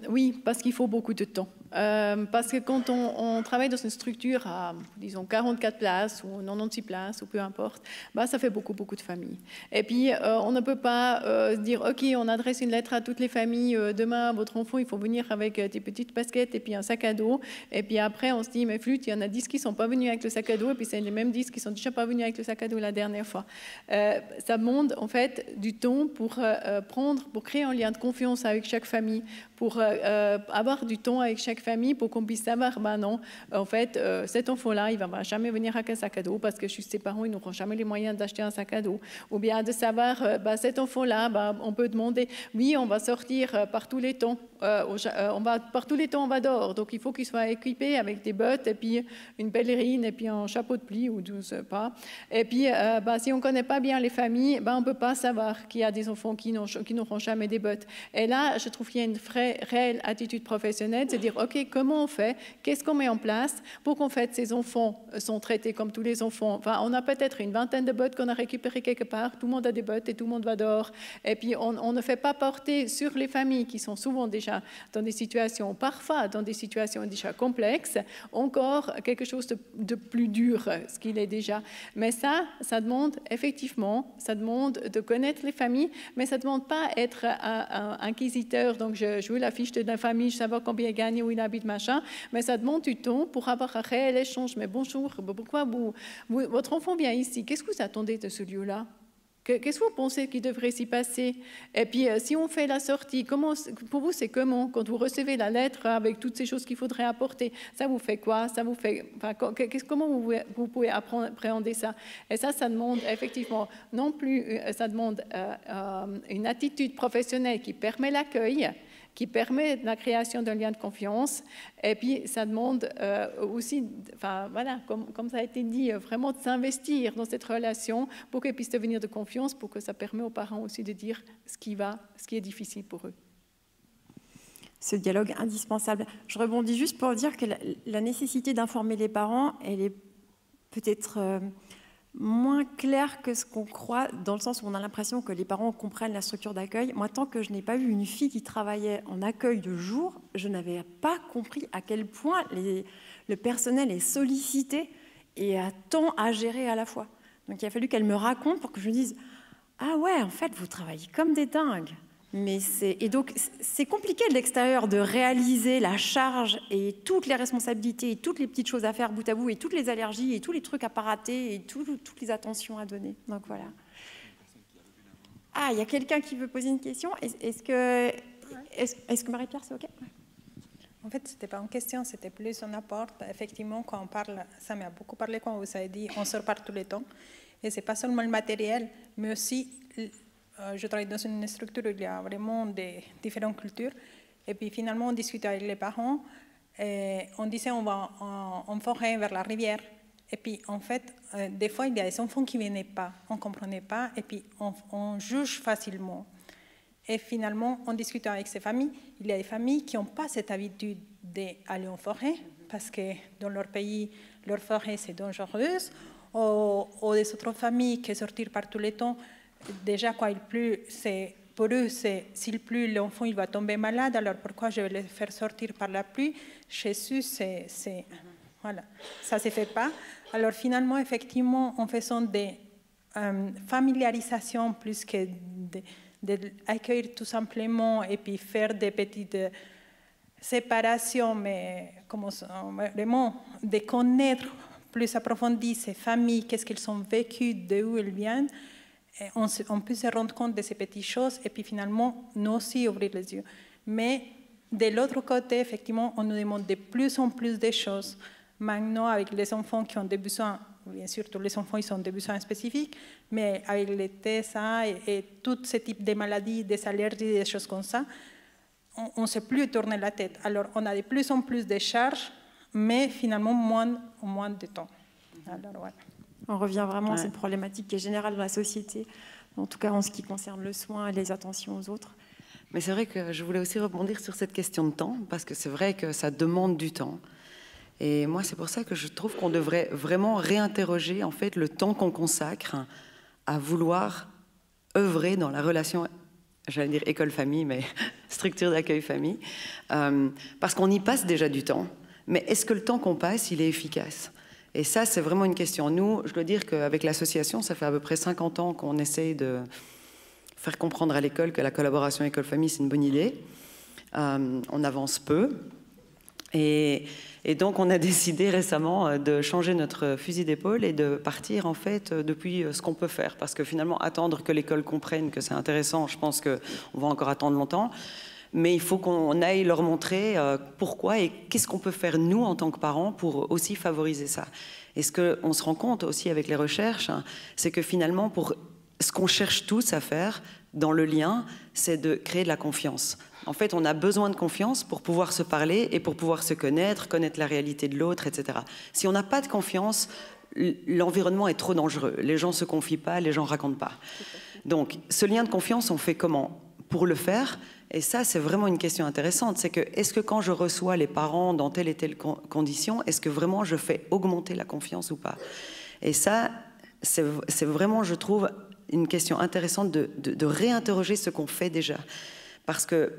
Oui, parce qu'il faut beaucoup de temps. Parce que quand on travaille dans une structure à, disons, 44 places ou 96 places, ou peu importe, bah, ça fait beaucoup de familles. Et puis, on ne peut pas dire, OK, on adresse une lettre à toutes les familles, demain, votre enfant, il faut venir avec des petites baskets et puis un sac à dos. Et puis après, on se dit, mais flûte, il y en a 10 qui ne sont pas venus avec le sac à dos, et puis c'est les mêmes 10 qui ne sont déjà pas venus avec le sac à dos la dernière fois. Ça demande, en fait, du temps pour créer un lien de confiance avec chaque famille, pour avoir du temps avec chaque famille, pour qu'on puisse savoir, bah non, en fait, cet enfant-là, il ne va jamais venir avec un sac à dos parce que ses parents, ils n'auront jamais les moyens d'acheter un sac à dos. Ou bien de savoir, bah, cet enfant-là, bah, on peut demander, oui, on va sortir par tous les temps. Par tous les temps, on va dehors. Donc, il faut qu'il soit équipé avec des bottes et puis une pèlerine et puis un chapeau de pluie ou 12 pas. Et puis, bah, si on ne connaît pas bien les familles, bah, on ne peut pas savoir qu'il y a des enfants qui n'auront jamais des bottes. Et là, je trouve qu'il y a une réelle attitude professionnelle, c'est de dire, OK, comment on fait? Qu'est-ce qu'on met en place pour qu'en fait, ces enfants sont traités comme tous les enfants? Enfin, on a peut-être une vingtaine de bottes qu'on a récupérées quelque part. Tout le monde a des bottes et tout le monde va dehors. Et puis, on ne fait pas porter sur les familles qui sont souvent déjà dans des situations, parfois dans des situations déjà complexes, encore quelque chose de plus dur, ce qu'il est déjà. Mais ça demande effectivement, ça demande de connaître les familles, mais ça ne demande pas être un inquisiteur, donc je veux la fiche de la famille, je sais savoir combien il gagne, où il habite, machin, mais ça demande du temps pour avoir un réel échange. Mais bonjour, pourquoi votre enfant vient ici? Qu'est-ce que vous attendez de ce lieu-là? Qu'est-ce que vous pensez qu'il devrait s'y passer? Et puis, si on fait la sortie, pour vous, c'est comment? Quand vous recevez la lettre avec toutes ces choses qu'il faudrait apporter, ça vous fait quoi? Ça vous fait, enfin, comment vous pouvez appréhender ça? Et ça demande effectivement, non plus, ça demande une attitude professionnelle qui permet l'accueil, qui permet la création d'un lien de confiance. Et puis, ça demande aussi, enfin, voilà, comme ça a été dit, vraiment de s'investir dans cette relation pour qu'elle puisse devenir de confiance, pour que ça permet aux parents aussi de dire ce qui est difficile pour eux. Ce dialogue indispensable. Je rebondis juste pour dire que la nécessité d'informer les parents, elle est peut-être moins clair que ce qu'on croit, dans le sens où on a l'impression que les parents comprennent la structure d'accueil. Moi, tant que je n'ai pas vu une fille qui travaillait en accueil de jour, je n'avais pas compris à quel point le personnel est sollicité et a tant à gérer à la fois. Donc, il a fallu qu'elle me raconte pour que je me dise « Ah ouais, en fait, vous travaillez comme des dingues ». Et donc, c'est compliqué de l'extérieur de réaliser la charge et toutes les responsabilités et toutes les petites choses à faire bout à bout et toutes les allergies et tous les trucs à pas rater et toutes les attentions à donner. Donc voilà. Ah, il y a quelqu'un qui veut poser une question. Est-ce que Marie-Pierre, c'est OK? En fait, ce n'était pas une question, c'était plus un apport. Effectivement, quand on parle, ça m'a beaucoup parlé quand vous avez dit on sort par tous les temps. Et ce n'est pas seulement le matériel, mais aussi... je travaille dans une structure où il y a vraiment des différentes cultures. Et puis finalement, on discutait avec les parents. Et on disait on va en forêt vers la rivière. Et puis en fait, des fois, il y a des enfants qui ne venaient pas. On ne comprenait pas. Et puis on juge facilement. Et finalement, on discutait avec ces familles. Il y a des familles qui n'ont pas cette habitude d'aller en forêt parce que dans leur pays, leur forêt, c'est dangereuse. Ou des autres familles qui sortent par tous les temps. Déjà, quand il pleut, pour eux, s'il pleut, l'enfant il va tomber malade, alors pourquoi je vais le faire sortir par la pluie? Chez eux, voilà, ça ne se fait pas. Alors finalement, effectivement, en faisant des familiarisations plus que d'accueillir tout simplement et puis faire des petites séparations, mais vraiment de connaître plus approfondi ces familles, qu'est-ce qu'elles ont vécu, d'où elles viennent, on peut se rendre compte de ces petites choses et puis finalement, nous aussi ouvrir les yeux. Mais de l'autre côté, effectivement, on nous demande de plus en plus de choses. Maintenant, avec les enfants qui ont des besoins, bien sûr, tous les enfants ils ont des besoins spécifiques, mais avec les TSA et tout ce type de maladies, des allergies, des choses comme ça, on ne sait plus tourner la tête. Alors, on a de plus en plus de charges, mais finalement, moins de temps. Alors, voilà. On revient vraiment à cette problématique qui est générale dans la société, en tout cas en ce qui concerne le soin et les attentions aux autres. Mais c'est vrai que je voulais aussi rebondir sur cette question de temps, parce que c'est vrai que ça demande du temps. Et moi, c'est pour ça que je trouve qu'on devrait vraiment réinterroger en fait le temps qu'on consacre à vouloir œuvrer dans la relation, j'allais dire école-famille, mais structure d'accueil-famille, parce qu'on y passe déjà du temps. Mais est-ce que le temps qu'on passe, il est efficace? Et ça, c'est vraiment une question. Nous, je dois dire qu'avec l'association, ça fait à peu près 50 ans qu'on essaye de faire comprendre à l'école que la collaboration école-famille, c'est une bonne idée. On avance peu. Et donc, on a décidé récemment de changer notre fusil d'épaule et de partir, en fait, depuis ce qu'on peut faire. Parce que finalement, attendre que l'école comprenne que c'est intéressant, je pense qu'on va encore attendre longtemps. Mais il faut qu'on aille leur montrer pourquoi et qu'est-ce qu'on peut faire, nous, en tant que parents, pour aussi favoriser ça. Et ce qu'on se rend compte aussi avec les recherches, c'est que finalement, pour ce qu'on cherche tous à faire dans le lien, c'est de créer de la confiance. En fait, on a besoin de confiance pour pouvoir se parler et pour pouvoir se connaître la réalité de l'autre, etc. Si on n'a pas de confiance, l'environnement est trop dangereux. Les gens ne se confient pas, les gens ne racontent pas. Donc, ce lien de confiance, on fait comment pour le faire? Et ça, c'est vraiment une question intéressante. C'est que, est-ce que quand je reçois les parents dans telle et telle condition, est-ce que vraiment je fais augmenter la confiance ou pas? Et ça, c'est vraiment, je trouve, une question intéressante de réinterroger ce qu'on fait déjà. Parce que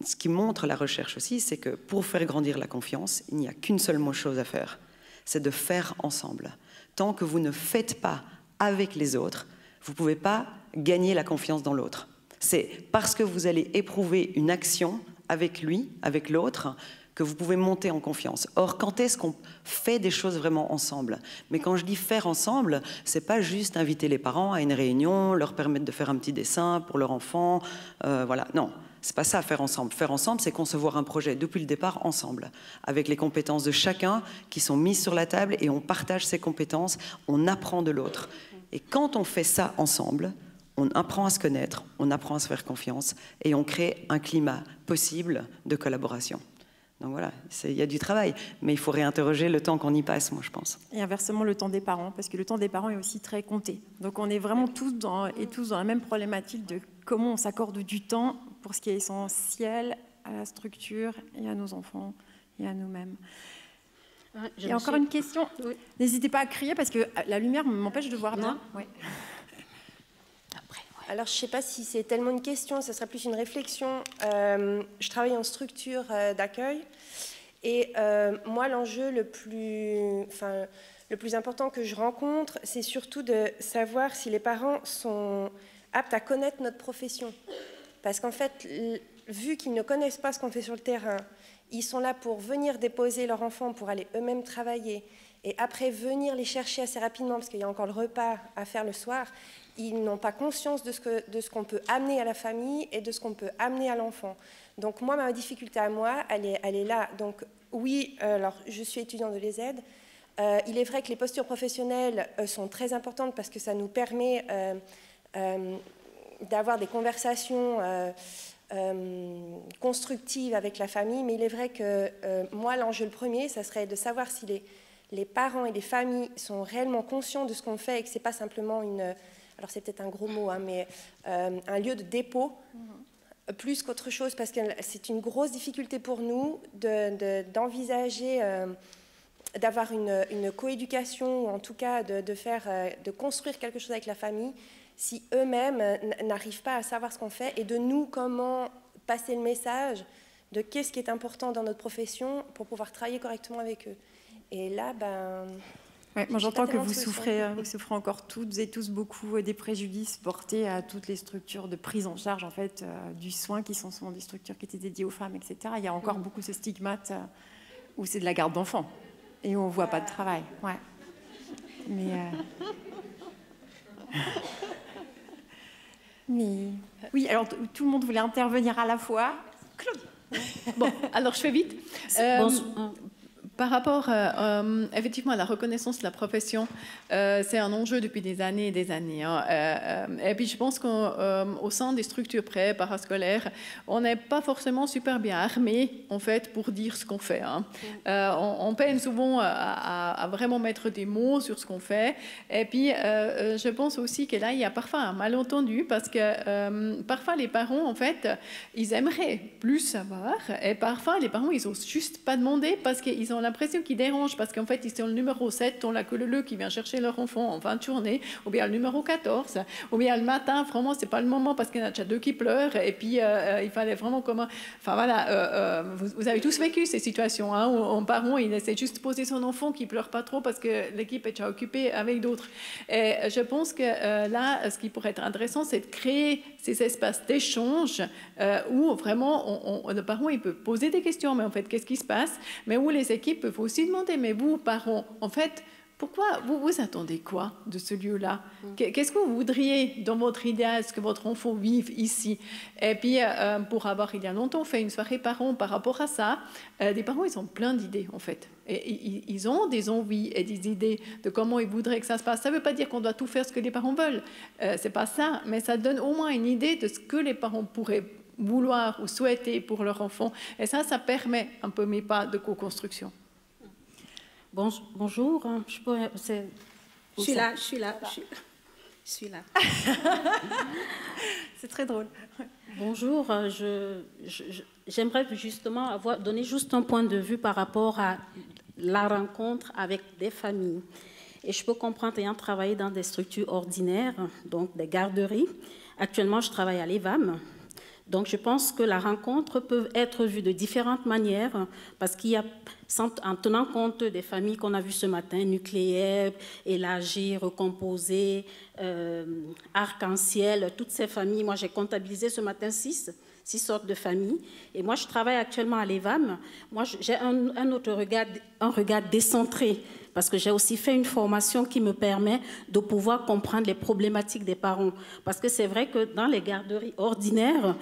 ce qui montre la recherche aussi, c'est que pour faire grandir la confiance, il n'y a qu'une seule chose à faire, c'est de faire ensemble. Tant que vous ne faites pas avec les autres, vous ne pouvez pas gagner la confiance dans l'autre. C'est parce que vous allez éprouver une action avec lui, avec l'autre, que vous pouvez monter en confiance. Or, quand est-ce qu'on fait des choses vraiment ensemble? Mais quand je dis faire ensemble, c'est pas juste inviter les parents à une réunion, leur permettre de faire un petit dessin pour leur enfant, voilà. Non, c'est pas ça, faire ensemble. Faire ensemble, c'est concevoir un projet depuis le départ ensemble, avec les compétences de chacun qui sont mises sur la table et on partage ces compétences, on apprend de l'autre. Et quand on fait ça ensemble, on apprend à se connaître, on apprend à se faire confiance et on crée un climat possible de collaboration. Donc voilà, il y a du travail, mais il faut réinterroger le temps qu'on y passe, moi je pense. Et inversement, le temps des parents, parce que le temps des parents est aussi très compté. Donc on est vraiment tous dans la même problématique de comment on s'accorde du temps pour ce qui est essentiel à la structure et à nos enfants et à nous-mêmes. Et encore une question, oui. N'hésitez pas à crier parce que la lumière m'empêche de voir bien. Oui. Alors, je ne sais pas si c'est tellement une question, ça serait plus une réflexion. Je travaille en structure d'accueil et moi, l'enjeu le plus important que je rencontre, c'est surtout de savoir si les parents sont aptes à connaître notre profession. Parce qu'en fait, vu qu'ils ne connaissent pas ce qu'on fait sur le terrain, ils sont là pour venir déposer leurs enfants, pour aller eux-mêmes travailler et après venir les chercher assez rapidement parce qu'il y a encore le repas à faire le soir. Ils n'ont pas conscience de ce qu'on peut amener à la famille et de ce qu'on peut amener à l'enfant. Donc moi, ma difficulté à moi, elle est là. Donc oui, alors je suis étudiante de l'ESED. Il est vrai que les postures professionnelles sont très importantes parce que ça nous permet d'avoir des conversations constructives avec la famille. Mais il est vrai que moi, l'enjeu le premier, ça serait de savoir si les parents et les familles sont réellement conscients de ce qu'on fait et que ce n'est pas simplement alors c'est peut-être un gros mot, hein, mais un lieu de dépôt, plus qu'autre chose, parce que c'est une grosse difficulté pour nous d'envisager d'avoir une coéducation, ou en tout cas de construire quelque chose avec la famille, si eux-mêmes n'arrivent pas à savoir ce qu'on fait, et de nous, comment passer le message de qu'est-ce qui est important dans notre profession pour pouvoir travailler correctement avec eux. Et là, ouais, moi j'entends que vous souffrez encore toutes et tous beaucoup des préjudices portés à toutes les structures de prise en charge en fait, du soin qui sont souvent des structures qui étaient dédiées aux femmes, etc. Il y a encore beaucoup ce stigmate où c'est de la garde d'enfants et où on ne voit pas de travail. Ouais. Mais oui, alors tout le monde voulait intervenir à la fois. Claude. Bon, alors je fais vite. Par rapport effectivement à la reconnaissance de la profession, c'est un enjeu depuis des années et des années. Hein. Et puis je pense qu'au sein des structures pré-parascolaires, on n'est pas forcément super bien armé en fait pour dire ce qu'on fait. Hein. On peine souvent à vraiment mettre des mots sur ce qu'on fait. Et puis je pense aussi que là il y a parfois un malentendu parce que parfois les parents en fait ils aimeraient plus savoir et parfois les parents ils osent juste pas demander parce qu'ils ont l'impression qu'ils dérangent parce qu'en fait, ils sont le numéro 7, on la queue qui vient chercher leur enfant en fin de journée, ou bien le numéro 14, ou bien le matin, vraiment, c'est pas le moment parce qu'il y en a déjà 2 qui pleurent, et puis il fallait vraiment comment... Enfin voilà, vous avez tous vécu ces situations, hein, où un parent, il essaie juste de poser son enfant qui pleure pas trop parce que l'équipe est déjà occupée avec d'autres. Et je pense que là, ce qui pourrait être intéressant, c'est de créer ces espaces d'échange où vraiment le parent il peut poser des questions, mais en fait, qu'est-ce qui se passe? Mais où les équipes peuvent aussi demander, mais vous, parents, en fait, pourquoi vous attendez quoi de ce lieu-là? Qu'est-ce que vous voudriez dans votre idéal, ce que votre enfant vive ici? Et puis, pour avoir il y a longtemps fait une soirée parents par rapport à ça, les parents, ils ont plein d'idées, en fait. Et ils ont des envies et des idées de comment ils voudraient que ça se passe. Ça ne veut pas dire qu'on doit tout faire ce que les parents veulent. C'est pas ça, mais ça donne au moins une idée de ce que les parents pourraient vouloir ou souhaiter pour leur enfant. Et ça permet un peu mes pas de co-construction. Bonjour, je suis là. C'est très drôle. Bonjour, j'aimerais justement donner juste un point de vue par rapport à la rencontre avec des familles. Et je peux comprendre, ayant travaillé dans des structures ordinaires, donc des garderies. Actuellement, je travaille à l'EVAM. Donc, je pense que la rencontre peut être vue de différentes manières parce qu'il y a, en tenant compte des familles qu'on a vues ce matin, nucléaires, élargies, recomposées, arc-en-ciel, toutes ces familles. Moi, j'ai comptabilisé ce matin 6 sortes de familles. Et moi, je travaille actuellement à l'EVAM. Moi, j'ai un autre regard, un regard décentré parce que j'ai aussi fait une formation qui me permet de pouvoir comprendre les problématiques des parents. Parce que c'est vrai que dans les garderies ordinaires,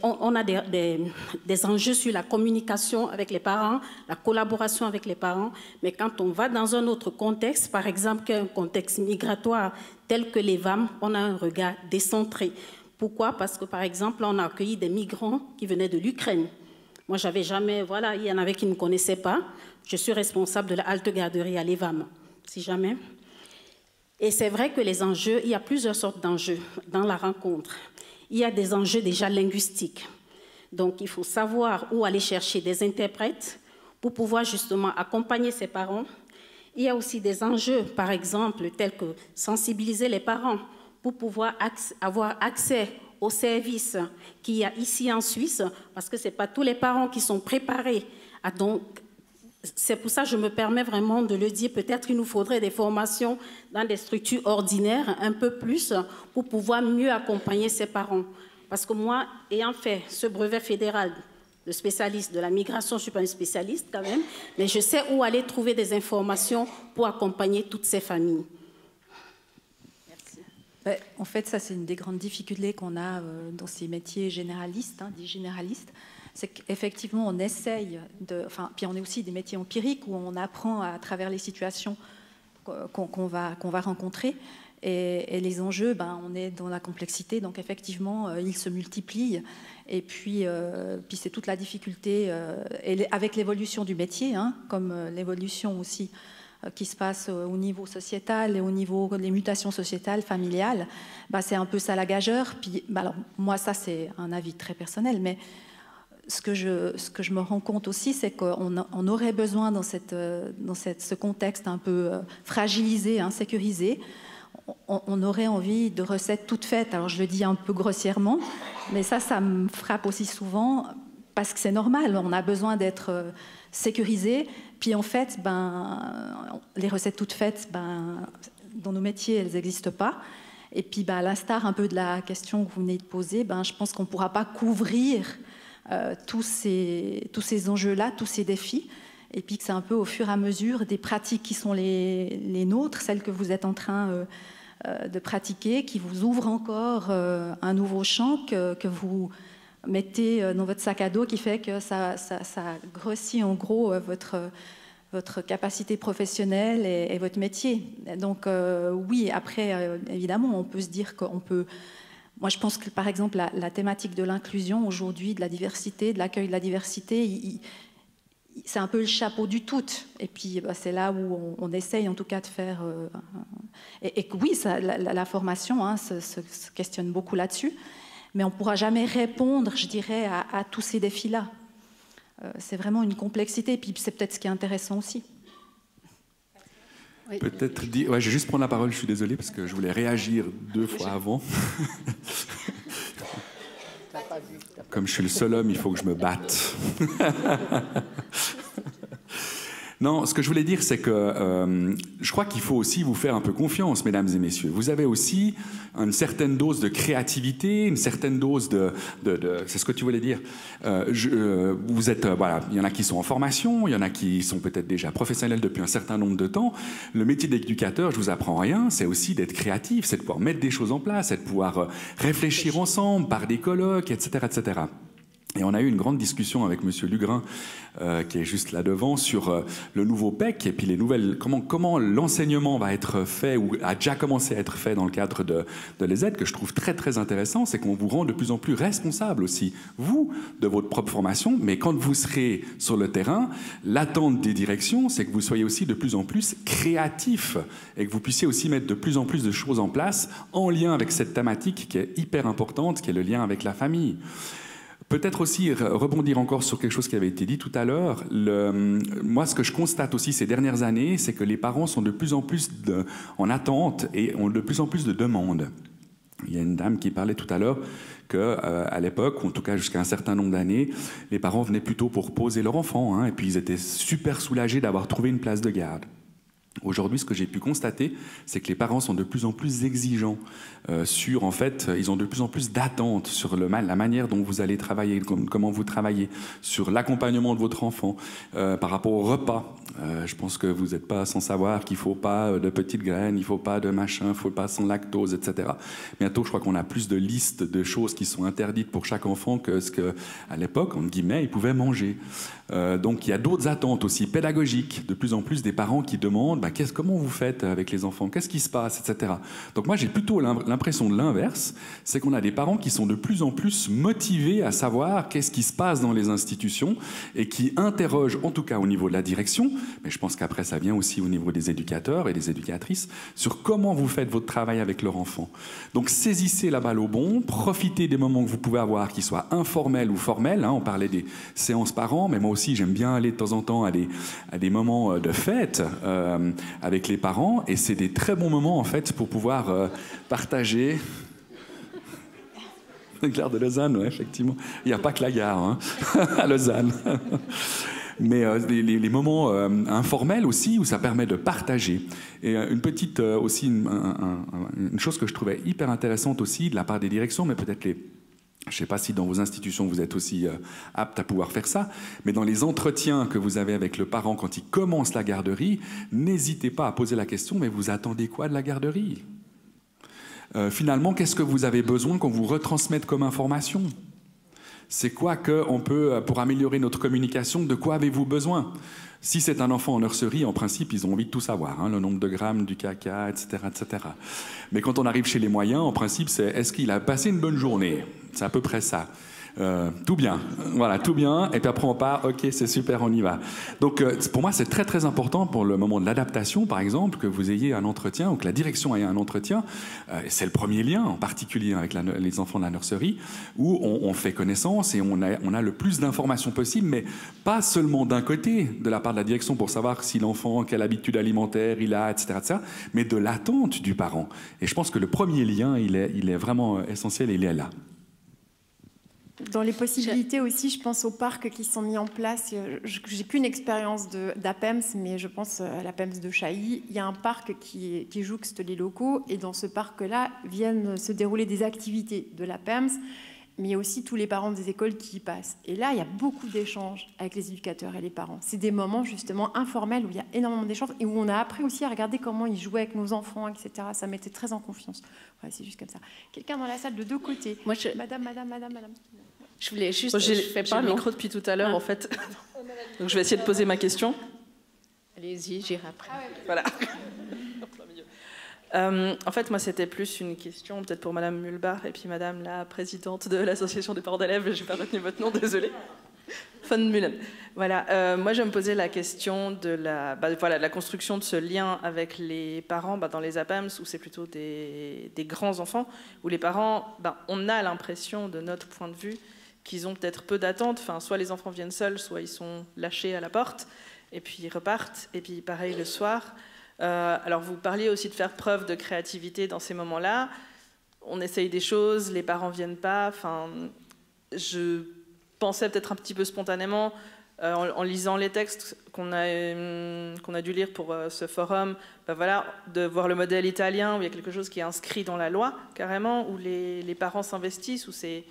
on a des enjeux sur la communication avec les parents, la collaboration avec les parents, mais quand on va dans un autre contexte, par exemple un contexte migratoire tel que l'EVAM, on a un regard décentré. Pourquoi? Parce que par exemple, on a accueilli des migrants qui venaient de l'Ukraine. Moi, j'avais jamais, voilà, il y en avait qui ne me connaissaient pas. Je suis responsable de la halte garderie à l'EVAM, si jamais. Et c'est vrai que les enjeux, il y a plusieurs sortes d'enjeux dans la rencontre. Il y a des enjeux déjà linguistiques. Donc, il faut savoir où aller chercher des interprètes pour pouvoir justement accompagner ses parents. Il y a aussi des enjeux, par exemple, tels que sensibiliser les parents pour pouvoir avoir accès aux services qu'il y a ici en Suisse, parce que ce n'est pas tous les parents qui sont préparés à donc... C'est pour ça que je me permets vraiment de le dire. Peut-être qu'il nous faudrait des formations dans des structures ordinaires, un peu plus, pour pouvoir mieux accompagner ces parents. Parce que moi, ayant fait ce brevet fédéral de spécialiste de la migration, je ne suis pas une spécialiste quand même, mais je sais où aller trouver des informations pour accompagner toutes ces familles. Merci. En fait, ça, c'est une des grandes difficultés qu'on a dans ces métiers généralistes, dits généralistes. C'est qu'effectivement, on essaye de... Enfin, puis on est aussi des métiers empiriques où on apprend à travers les situations qu'on va rencontrer. Et les enjeux, on est dans la complexité, donc effectivement, ils se multiplient. Et puis c'est toute la difficulté, et avec l'évolution du métier, comme l'évolution aussi qui se passe au niveau sociétal et au niveau des mutations sociétales, familiales, c'est un peu ça la gageure. Puis, alors, moi, ça, c'est un avis très personnel, mais... Ce que je me rends compte aussi, c'est qu'on aurait besoin dans ce contexte un peu fragilisé, sécurisé, on aurait envie de recettes toutes faites. Alors je le dis un peu grossièrement, mais ça me frappe aussi souvent parce que c'est normal, on a besoin d'être sécurisé. Puis en fait, les recettes toutes faites, dans nos métiers, elles n'existent pas. Et puis à l'instar un peu de la question que vous venez de poser, je pense qu'on ne pourra pas couvrir tous ces enjeux-là, tous ces défis, et puis que c'est un peu au fur et à mesure des pratiques qui sont les nôtres, celles que vous êtes en train de pratiquer, qui vous ouvrent encore un nouveau champ que vous mettez dans votre sac à dos, qui fait que ça grossit en gros votre capacité professionnelle et votre métier. Donc oui, après, évidemment, on peut se dire qu'on peut... Moi, je pense que, par exemple, la thématique de l'inclusion aujourd'hui, de la diversité, de l'accueil de la diversité, c'est un peu le chapeau du tout. Et puis, c'est là où on essaye, en tout cas, de faire... Et oui, la formation se questionne beaucoup là-dessus, mais on ne pourra jamais répondre, je dirais, à tous ces défis-là. c'est vraiment une complexité, et puis c'est peut-être ce qui est intéressant aussi. Oui. Peut-être dire... Ouais, je vais juste prendre la parole, je suis désolé, parce que je voulais réagir 2 fois avant. Comme je suis le seul homme, il faut que je me batte. Non, ce que je voulais dire, c'est que je crois qu'il faut aussi vous faire un peu confiance, mesdames et messieurs. Vous avez aussi une certaine dose de créativité, une certaine dose de c'est ce que tu voulais dire. Vous êtes, voilà, il y en a qui sont en formation, il y en a qui sont peut-être déjà professionnels depuis un certain nombre de temps. Le métier d'éducateur, je vous apprends rien, c'est aussi d'être créatif, c'est de pouvoir mettre des choses en place, c'est de pouvoir réfléchir ensemble par des colloques, etc., etc. Et on a eu une grande discussion avec Monsieur Lugrin, qui est juste là devant, sur le nouveau PEC et puis les nouvelles, comment l'enseignement va être fait ou a déjà commencé à être fait dans le cadre de l'ESED, que je trouve très très intéressant, c'est qu'on vous rend de plus en plus responsable aussi, vous, de votre propre formation, mais quand vous serez sur le terrain, l'attente des directions, c'est que vous soyez aussi de plus en plus créatif et que vous puissiez aussi mettre de plus en plus de choses en place en lien avec cette thématique qui est hyper importante, qui est le lien avec la famille. Peut-être aussi rebondir encore sur quelque chose qui avait été dit tout à l'heure. Moi, ce que je constate aussi ces dernières années, c'est que les parents sont de plus en plus en attente et ont de plus en plus de demandes. Il y a une dame qui parlait tout à l'heure qu'à l'époque, ou en tout cas jusqu'à un certain nombre d'années, les parents venaient plutôt pour poser leur enfant, et puis ils étaient super soulagés d'avoir trouvé une place de garde. Aujourd'hui, ce que j'ai pu constater, c'est que les parents sont de plus en plus exigeants sur, en fait, ils ont de plus en plus d'attentes sur la manière dont vous allez travailler, comment vous travaillez, sur l'accompagnement de votre enfant, par rapport au repas. Je pense que vous n'êtes pas sans savoir qu'il ne faut pas de petites graines, il ne faut pas de machin, il ne faut pas sans lactose, etc. Bientôt, je crois qu'on a plus de listes de choses qui sont interdites pour chaque enfant que ce qu'à l'époque, entre guillemets, ils pouvaient manger. Donc il y a d'autres attentes aussi pédagogiques, de plus en plus des parents qui demandent comment vous faites avec les enfants, qu'est-ce qui se passe, etc. Donc moi j'ai plutôt l'impression de l'inverse, c'est qu'on a des parents qui sont de plus en plus motivés à savoir qu'est-ce qui se passe dans les institutions et qui interrogent, en tout cas au niveau de la direction, mais je pense qu'après ça vient aussi au niveau des éducateurs et des éducatrices, sur comment vous faites votre travail avec leur enfant. Donc saisissez la balle au bon, profitez des moments que vous pouvez avoir, qu'ils soient informels ou formels, on parlait des séances par an, mais moi aussi j'aime bien aller de temps en temps à des moments de fête avec les parents, et c'est des très bons moments en fait pour pouvoir partager. La gare de Lausanne, ouais, effectivement. Il n'y a pas que la gare à Lausanne. Mais les moments informels aussi, où ça permet de partager. Et une petite aussi, une chose que je trouvais hyper intéressante aussi de la part des directions, mais peut-être je ne sais pas si dans vos institutions vous êtes aussi aptes à pouvoir faire ça, mais dans les entretiens que vous avez avec le parent quand il commence la garderie, n'hésitez pas à poser la question, mais vous attendez quoi de la garderie ? Finalement, qu'est-ce que vous avez besoin qu'on vous retransmette comme information ? C'est quoi qu'on peut, pour améliorer notre communication, de quoi avez-vous besoin ? Si c'est un enfant en nurserie, en principe, ils ont envie de tout savoir, le nombre de grammes du caca, etc., etc. Mais quand on arrive chez les moyens, en principe, c'est est-ce qu'il a passé une bonne journée ? C'est à peu près ça. Tout bien, voilà, tout bien, et puis après on part, ok, c'est super, on y va. Donc pour moi c'est très très important pour le moment de l'adaptation, par exemple, que vous ayez un entretien, ou que la direction ait un entretien, c'est le premier lien, en particulier avec les enfants de la nurserie, où on fait connaissance et on a le plus d'informations possible, mais pas seulement d'un côté, de la part de la direction, pour savoir si l'enfant, quelle habitude alimentaire il a, etc., etc., mais de l'attente du parent. Et je pense que le premier lien, il est vraiment essentiel, et il est là. Dans les possibilités aussi, je pense aux parcs qui sont mis en place. J'ai qu'une expérience d'APEMS, mais je pense à l'APEMS de Chailly. Il y a un parc qui jouxte les locaux, et dans ce parc-là viennent se dérouler des activités de l'APEMS, mais il y a aussi tous les parents des écoles qui y passent. Et là, il y a beaucoup d'échanges avec les éducateurs et les parents. C'est des moments justement informels où il y a énormément d'échanges et où on a appris aussi à regarder comment ils jouaient avec nos enfants, etc. Ça mettait très en confiance. Voilà, c'est juste comme ça. Quelqu'un dans la salle de deux côtés. Moi, Madame. Je voulais juste... Je fais pas le micro depuis tout à l'heure, en fait. Donc je vais essayer de poser ma question. Allez-y, j'irai après. Voilà. En fait, moi, c'était plus une question, peut-être pour Madame Mulbar et puis Madame la présidente de l'association des parents d'élèves. Je n'ai pas retenu votre nom, désolée. Von Mullen. Voilà. Moi, je me posais la question de la construction de ce lien avec les parents dans les APEMS, où c'est plutôt des grands enfants, où les parents, on a l'impression, de notre point de vue, qu'ils ont peut-être peu d'attentes. Enfin, soit les enfants viennent seuls, soit ils sont lâchés à la porte, et puis ils repartent, et puis pareil le soir. Alors vous parliez aussi de faire preuve de créativité dans ces moments-là. On essaye des choses, les parents viennent pas. Enfin, je pensais peut-être un petit peu spontanément, en lisant les textes qu'on a dû lire pour ce forum, ben voilà, de voir le modèle italien où il y a quelque chose qui est inscrit dans la loi, carrément, où les parents s'investissent, où c'est,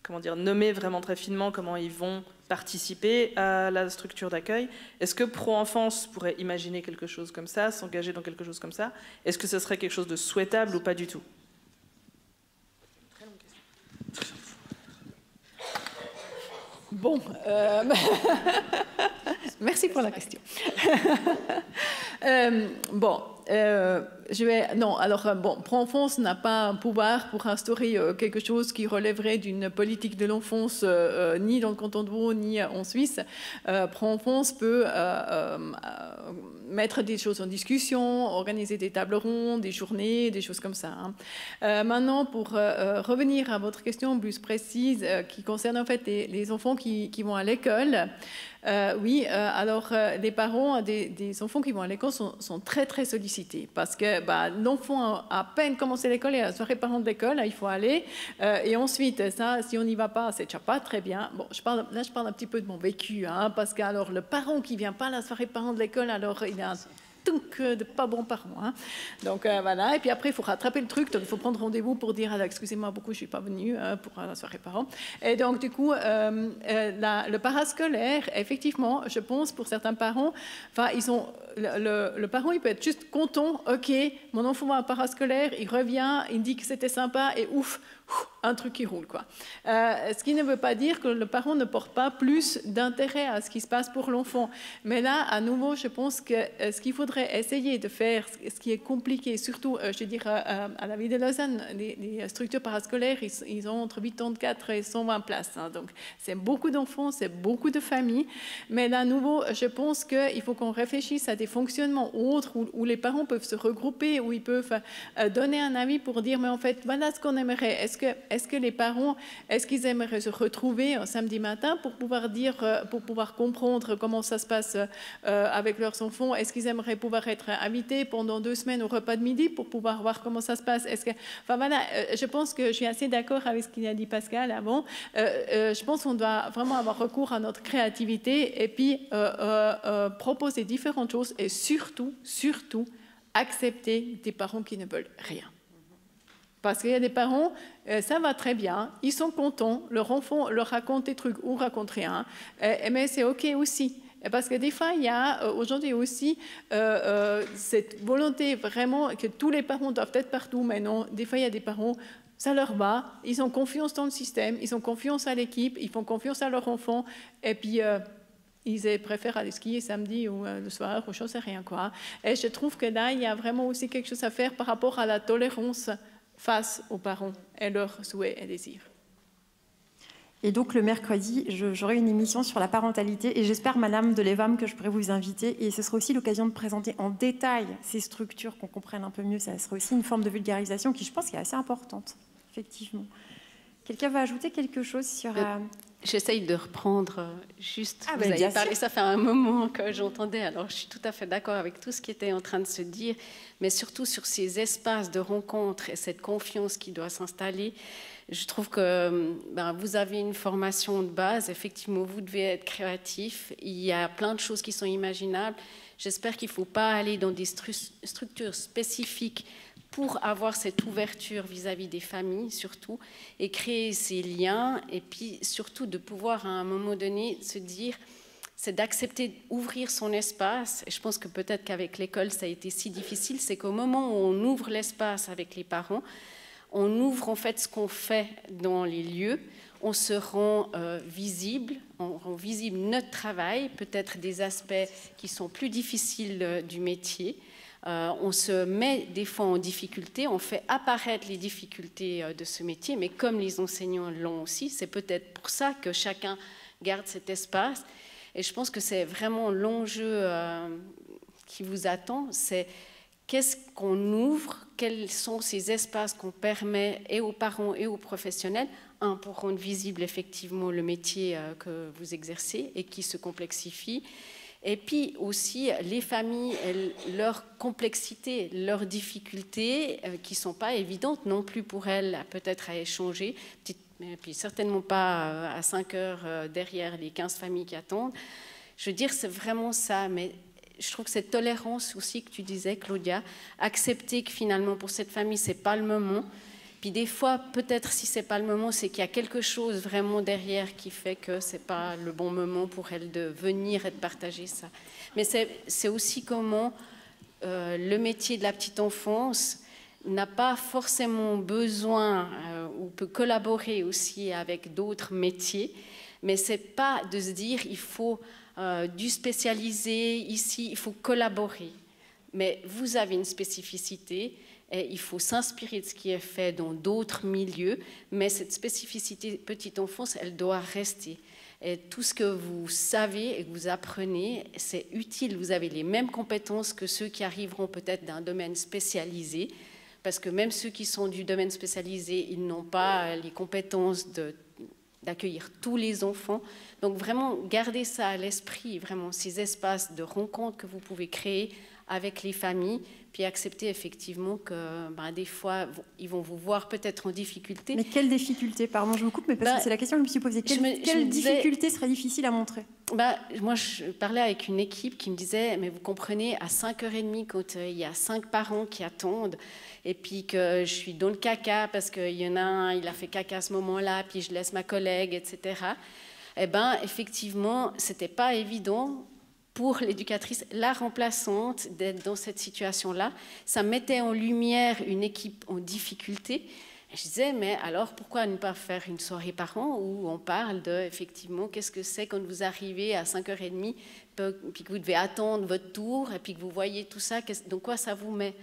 comment dire, nommé vraiment très finement comment ils vont participer à la structure d'accueil. Est-ce que Pro-Enfance pourrait imaginer quelque chose comme ça, s'engager dans quelque chose comme ça? Est-ce que ce serait quelque chose de souhaitable ou pas du tout? Bon, merci pour la question. Pro-Enfance n'a pas un pouvoir pour instaurer quelque chose qui relèverait d'une politique de l'enfance, ni dans le canton de Vaud, ni en Suisse. Pro-Enfance peut mettre des choses en discussion, organiser des tables rondes, des journées, des choses comme ça. Maintenant, pour revenir à votre question plus précise, qui concerne en fait les enfants qui vont à l'école, les parents des enfants qui vont à l'école sont très très sollicités parce que l'enfant a à peine commencé l'école et à la soirée parents de l'école, il faut aller et ensuite ça, si on n'y va pas, c'est déjà pas très bien. Bon, je parle un petit peu de mon vécu, parce que alors le parent qui vient pas à la soirée parents de l'école, alors il a un de pas bons parents. Donc voilà, et puis après il faut rattraper le truc, donc il faut prendre rendez-vous pour dire excusez-moi beaucoup, je suis pas venue pour la soirée parents. Et donc du coup le parascolaire, effectivement, je pense pour certains parents, le parent il peut être juste content, ok, mon enfant va à un parascolaire, il revient, il dit que c'était sympa et ouf, un truc qui roule, quoi. Ce qui ne veut pas dire que le parent ne porte pas plus d'intérêt à ce qui se passe pour l'enfant. Mais là, à nouveau, je pense que ce qu'il faudrait essayer de faire, ce qui est compliqué, surtout, je dirais, à la ville de Lausanne, les structures parascolaires, ils ont entre 84 et 120 places. Donc, c'est beaucoup d'enfants, c'est beaucoup de familles. Mais là, à nouveau, je pense qu'il faut qu'on réfléchisse à des fonctionnements autres où les parents peuvent se regrouper, où ils peuvent donner un avis pour dire, mais en fait, voilà ce qu'on aimerait. Est-ce que les parents, est-ce qu'ils aimeraient se retrouver un samedi matin pour pouvoir comprendre comment ça se passe avec leurs enfants? Est-ce qu'ils aimeraient pouvoir être invités pendant 2 semaines au repas de midi pour pouvoir voir comment ça se passe? Je pense que je suis assez d'accord avec ce qu'il a dit Pascal avant. Je pense qu'on doit vraiment avoir recours à notre créativité et puis proposer différentes choses et surtout, accepter des parents qui ne veulent rien. Parce qu'il y a des parents, ça va très bien, ils sont contents, leur enfant leur raconte des trucs ou raconte rien, mais c'est OK aussi. Parce que des fois, il y a aujourd'hui aussi cette volonté vraiment que tous les parents doivent être partout, mais non, des fois, il y a des parents, ça leur va, ils ont confiance dans le système, ils ont confiance à l'équipe, ils font confiance à leur enfant, et puis ils préfèrent aller skier samedi ou le soir, ou je ne sais rien quoi. Et je trouve que là, il y a vraiment aussi quelque chose à faire par rapport à la tolérance face aux parents et leurs souhaits et désirs. Et donc le mercredi, j'aurai une émission sur la parentalité et j'espère, Madame de l'EVAM, que je pourrai vous inviter. Et ce sera aussi l'occasion de présenter en détail ces structures, qu'on comprenne un peu mieux. Ça sera aussi une forme de vulgarisation qui, je pense, est assez importante, effectivement. Quelqu'un va ajouter quelque chose sur... J'essaye de reprendre juste, vous avez parlé, ça fait un moment que j'entendais, alors je suis tout à fait d'accord avec tout ce qui était en train de se dire, mais surtout sur ces espaces de rencontre et cette confiance qui doit s'installer. Je trouve que vous avez une formation de base, effectivement, vous devez être créatif, il y a plein de choses qui sont imaginables. J'espère qu'il ne faut pas aller dans des structures spécifiques pour avoir cette ouverture vis-à-vis des familles, surtout, et créer ces liens, et puis surtout de pouvoir, à un moment donné, se dire, c'est d'accepter d'ouvrir son espace. Et je pense que peut-être qu'avec l'école, ça a été si difficile, c'est qu'au moment où on ouvre l'espace avec les parents, on ouvre en fait ce qu'on fait dans les lieux, on se rend visible, on rend visible notre travail, peut-être des aspects qui sont plus difficiles du métier. On se met des fois en difficulté, on fait apparaître les difficultés de ce métier, mais comme les enseignants l'ont aussi, c'est peut-être pour ça que chacun garde cet espace. Et je pense que c'est vraiment l'enjeu qui vous attend, c'est qu'est-ce qu'on ouvre, quels sont ces espaces qu'on permet et aux parents et aux professionnels, pour rendre visible effectivement le métier que vous exercez et qui se complexifie, et puis aussi les familles, leur complexité, leurs difficultés qui ne sont pas évidentes non plus pour elles, peut-être à échanger, et puis certainement pas à 5 heures derrière les 15 familles qui attendent. Je veux dire, c'est vraiment ça, mais je trouve que cette tolérance aussi que tu disais, Claudia, accepter que finalement pour cette famille, ce n'est pas le moment. Puis des fois, peut-être si ce n'est pas le moment, c'est qu'il y a quelque chose vraiment derrière qui fait que ce n'est pas le bon moment pour elle de venir et de partager ça. Mais c'est aussi comment le métier de la petite enfance n'a pas forcément besoin ou peut collaborer aussi avec d'autres métiers, mais ce n'est pas de se dire il faut du spécialisé ici, il faut collaborer. Mais vous avez une spécificité, et il faut s'inspirer de ce qui est fait dans d'autres milieux, mais cette spécificité petite enfance, elle doit rester. Et tout ce que vous savez et que vous apprenez, c'est utile. Vous avez les mêmes compétences que ceux qui arriveront peut-être d'un domaine spécialisé, parce que même ceux qui sont du domaine spécialisé, ils n'ont pas les compétences d'accueillir tous les enfants. Donc vraiment, gardez ça à l'esprit, vraiment, ces espaces de rencontre que vous pouvez créer avec les familles, puis accepter effectivement que des fois, ils vont vous voir peut-être en difficulté. Mais quelle difficulté? Pardon, je vous coupe, mais parce que c'est la question que je me suis posée. Quelle difficulté serait difficile à montrer? Moi, je parlais avec une équipe qui me disait, mais vous comprenez, à 5h30, quand il y a 5 parents qui attendent, et puis que je suis dans le caca, parce qu'il y en a un, il a fait caca à ce moment-là, puis je laisse ma collègue, etc. Effectivement, ce n'était pas évident pour l'éducatrice, la remplaçante, d'être dans cette situation-là. Ça mettait en lumière une équipe en difficulté. Et je disais, mais alors pourquoi ne pas faire une soirée par an où on parle de, effectivement, qu'est-ce que c'est quand vous arrivez à 5h30, puis que vous devez attendre votre tour, et puis que vous voyez tout ça, dans quoi ça vous met?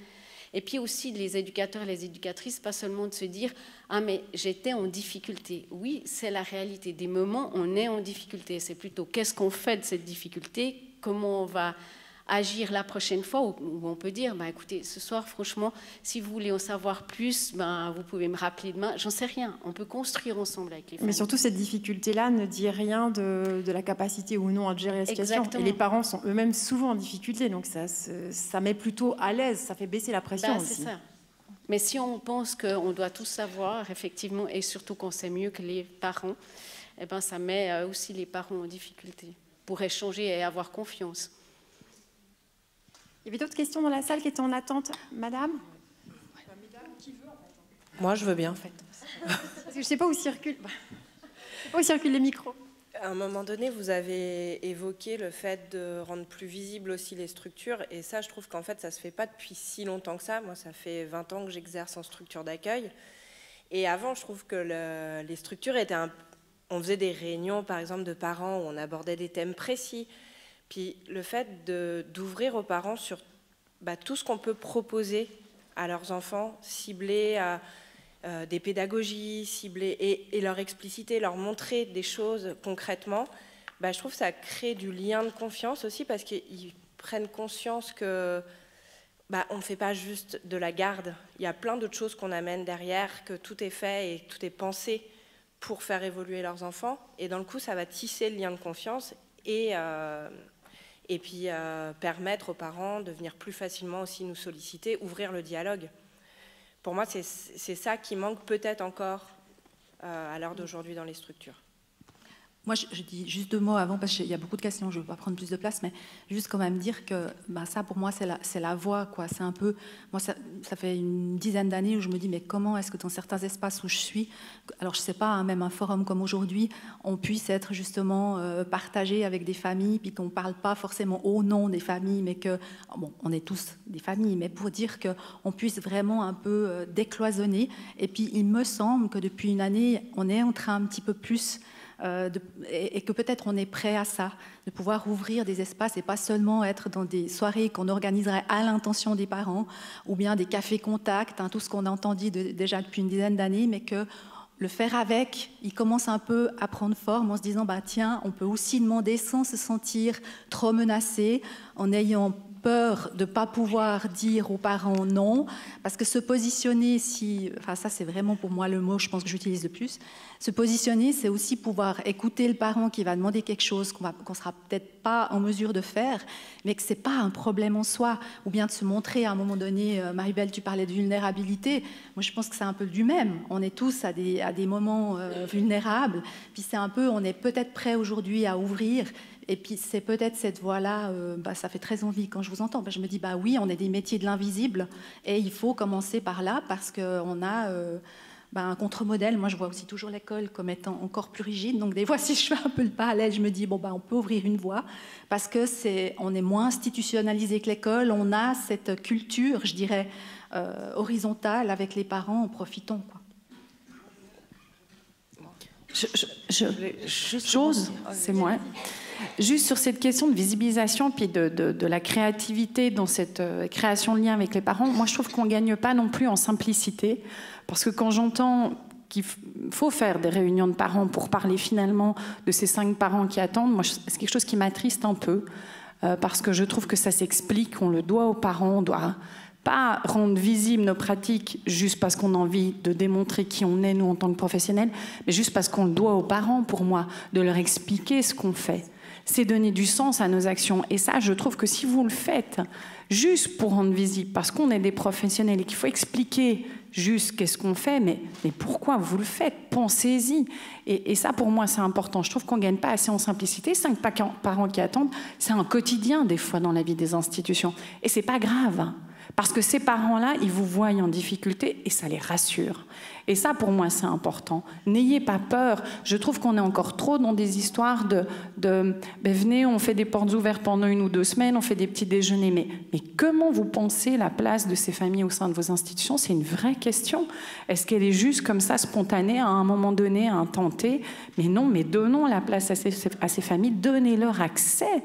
Et puis aussi, les éducateurs et les éducatrices, pas seulement de se dire « Ah, mais j'étais en difficulté ». Oui, c'est la réalité. Des moments, on est en difficulté. C'est plutôt qu'est-ce qu'on fait de cette difficulté, comment on va agir la prochaine fois, où on peut dire écoutez, ce soir, franchement, si vous voulez en savoir plus, vous pouvez me rappeler demain. J'en sais rien. On peut construire ensemble avec les familles. Mais surtout, cette difficulté-là ne dit rien de la capacité ou non à gérer la situation. Exactement. Et les parents sont eux-mêmes souvent en difficulté, donc ça met plutôt à l'aise, ça fait baisser la pression aussi. C'est ça. Mais si on pense qu'on doit tout savoir, effectivement, et surtout qu'on sait mieux que les parents, ça met aussi les parents en difficulté pour échanger et avoir confiance. Il y avait d'autres questions dans la salle qui étaient en attente. Madame? Moi, je veux bien, en fait. Parce que je ne sais pas où circulent les micros. À un moment donné, vous avez évoqué le fait de rendre plus visibles aussi les structures. Et ça, je trouve qu'en fait, ça ne se fait pas depuis si longtemps que ça. Moi, ça fait 20 ans que j'exerce en structure d'accueil. Et avant, je trouve que les structures étaient on faisait des réunions, par exemple, de parents où on abordait des thèmes précis. Puis le fait d'ouvrir aux parents sur tout ce qu'on peut proposer à leurs enfants, cibler à des pédagogies, cibler et leur expliciter, leur montrer des choses concrètement, je trouve que ça crée du lien de confiance aussi parce qu'ils prennent conscience que on ne fait pas juste de la garde. Il y a plein d'autres choses qu'on amène derrière, que tout est fait et tout est pensé pour faire évoluer leurs enfants. Et dans le coup, ça va tisser le lien de confiance et puis permettre aux parents de venir plus facilement aussi nous solliciter, ouvrir le dialogue. Pour moi, c'est ça qui manque peut-être encore à l'heure d'aujourd'hui dans les structures. Moi, je dis juste 2 mots avant, parce qu'il y a beaucoup de questions, je ne veux pas prendre plus de place, mais juste quand même dire que ça, pour moi, c'est la voie, quoi. C'est un peu... Moi, ça fait une dizaine d'années où je me dis, mais comment est-ce que dans certains espaces où je suis, alors je ne sais pas, même un forum comme aujourd'hui, on puisse être justement partagé avec des familles, puis qu'on ne parle pas forcément au nom des familles, mais que... Bon, on est tous des familles, mais pour dire qu'on puisse vraiment un peu décloisonner. Et puis, il me semble que depuis une année, on est en train un petit peu plus... et que peut-être on est prêt à ça, de pouvoir ouvrir des espaces et pas seulement être dans des soirées qu'on organiserait à l'intention des parents ou bien des cafés contacts, tout ce qu'on a entendu déjà depuis une dizaine d'années, mais que le faire avec, il commence un peu à prendre forme en se disant tiens, on peut aussi demander sans se sentir trop menacé, en ayant peur de ne pas pouvoir dire aux parents non, parce que se positionner, enfin ça c'est vraiment pour moi le mot, je pense que j'utilise le plus, se positionner c'est aussi pouvoir écouter le parent qui va demander quelque chose qu'on ne sera peut-être pas en mesure de faire, mais que ce n'est pas un problème en soi, ou bien de se montrer à un moment donné, Marie-Belle tu parlais de vulnérabilité, moi je pense que c'est un peu du même, on est tous à des moments vulnérables, puis c'est un peu, on est peut-être prêt aujourd'hui à ouvrir. Et puis c'est peut-être cette voie-là, ça fait très envie quand je vous entends. Je me dis, oui, on est des métiers de l'invisible et il faut commencer par là parce qu'on a un contre-modèle. Moi, je vois aussi toujours l'école comme étant encore plus rigide. Donc des fois, si je fais un peu le parallèle, je me dis, on peut ouvrir une voie parce qu'on est moins institutionnalisé que l'école. On a cette culture, je dirais, horizontale avec les parents. En profitons, quoi. Chose, c'est moi. Juste sur cette question de visibilisation puis de la créativité dans cette création de lien avec les parents, moi je trouve qu'on ne gagne pas non plus en simplicité, parce que quand j'entends qu'il faut faire des réunions de parents pour parler finalement de ces 5 parents qui attendent, moi c'est quelque chose qui m'attriste un peu, parce que je trouve que ça s'explique, on le doit aux parents, on doit pas rendre visibles nos pratiques juste parce qu'on a envie de démontrer qui on est, nous, en tant que professionnels, mais juste parce qu'on le doit aux parents, pour moi, de leur expliquer ce qu'on fait. C'est donner du sens à nos actions. Et ça, je trouve que si vous le faites juste pour rendre visible, parce qu'on est des professionnels et qu'il faut expliquer juste qu'est-ce qu'on fait, mais pourquoi vous le faites, pensez-y. Et ça, pour moi, c'est important. Je trouve qu'on ne gagne pas assez en simplicité. 5 parents qui attendent, c'est un quotidien, des fois, dans la vie des institutions. Et ce n'est pas grave. Parce que ces parents-là, ils vous voient en difficulté et ça les rassure. Et ça, pour moi, c'est important. N'ayez pas peur. Je trouve qu'on est encore trop dans des histoires venez, on fait des portes ouvertes pendant 1 ou 2 semaines, on fait des petits déjeuners. Mais comment vous pensez la place de ces familles au sein de vos institutions? C'est une vraie question. Est-ce qu'elle est juste comme ça, spontanée, à un moment donné, à un temps T? Mais non, mais donnons la place à ces familles, donnez-leur accès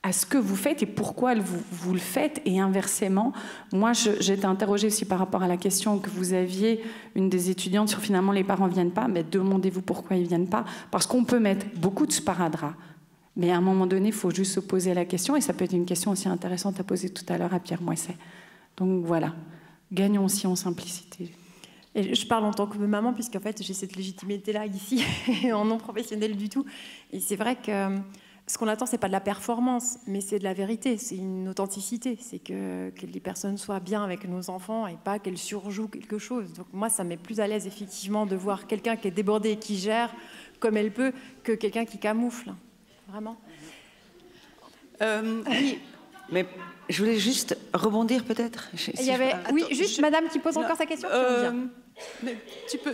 à ce que vous faites et pourquoi vous le faites, et inversement. Moi, j'ai été interrogée aussi par rapport à la question que vous aviez, une des étudiantes, sur finalement les parents ne viennent pas, mais demandez-vous pourquoi ils ne viennent pas, parce qu'on peut mettre beaucoup de sparadrap, mais à un moment donné, il faut juste se poser la question, et ça peut être une question aussi intéressante à poser tout à l'heure à Pierre Moisset. Donc voilà, gagnons aussi en simplicité. Et je parle en tant que maman, puisqu'en fait, j'ai cette légitimité-là ici, en non professionnelle du tout. Et c'est vrai que ce qu'on attend, ce n'est pas de la performance, mais c'est de la vérité, c'est une authenticité. C'est que les personnes soient bien avec nos enfants et pas qu'elles surjouent quelque chose. Donc moi, ça me met plus à l'aise, effectivement, de voir quelqu'un qui est débordé et qui gère comme elle peut, que quelqu'un qui camoufle. Vraiment. Oui, mais je voulais juste rebondir peut-être. Oui, juste madame qui pose encore sa question.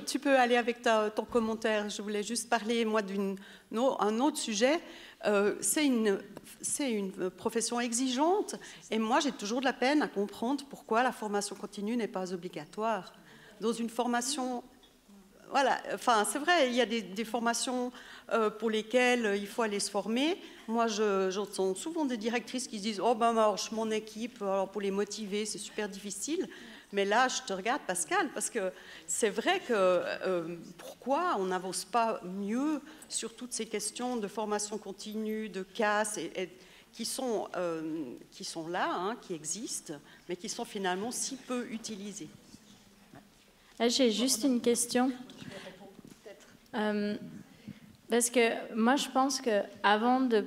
Tu peux aller avec ton commentaire. Je voulais juste parler, moi, d'un autre sujet. C'est une profession exigeante et moi j'ai toujours de la peine à comprendre pourquoi la formation continue n'est pas obligatoire. Dans une formation, voilà, enfin c'est vrai, il y a des formations pour lesquelles il faut aller se former. Moi j'entends souvent des directrices qui se disent « Oh ben marche mon équipe, alors pour les motiver c'est super difficile ». Mais là, je te regarde, Pascal, parce que c'est vrai que pourquoi on n'avance pas mieux sur toutes ces questions de formation continue, de casse, qui sont là, hein, qui existent, mais qui sont finalement si peu utilisées. J'ai juste une question. Parce que moi, je pense qu'avant de